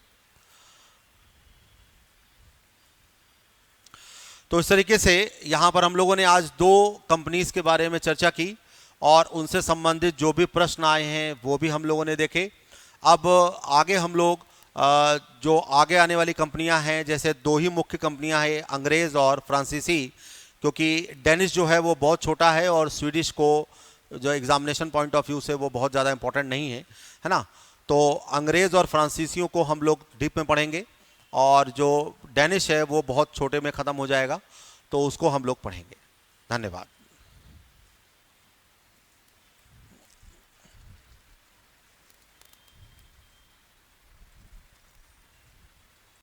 तो इस तरीके से यहां पर हम लोगों ने आज दो कंपनीज के बारे में चर्चा की और उनसे संबंधित जो भी प्रश्न आए हैं वो भी हम लोगों ने देखे। अब आगे हम लोग जो आगे आने वाली कंपनियां हैं, जैसे दो ही मुख्य कंपनियां हैं, अंग्रेज और फ्रांसीसी, क्योंकि डेनिश जो है वो बहुत छोटा है और स्वीडिश को जो एग्जामिनेशन पॉइंट ऑफ व्यू से वो बहुत ज़्यादा इंपॉर्टेंट नहीं है ना। तो अंग्रेज़ और फ्रांसीसियों को हम लोग डीप में पढ़ेंगे और जो डेनिश है वो बहुत छोटे में ख़त्म हो जाएगा, तो उसको हम लोग पढ़ेंगे। धन्यवाद।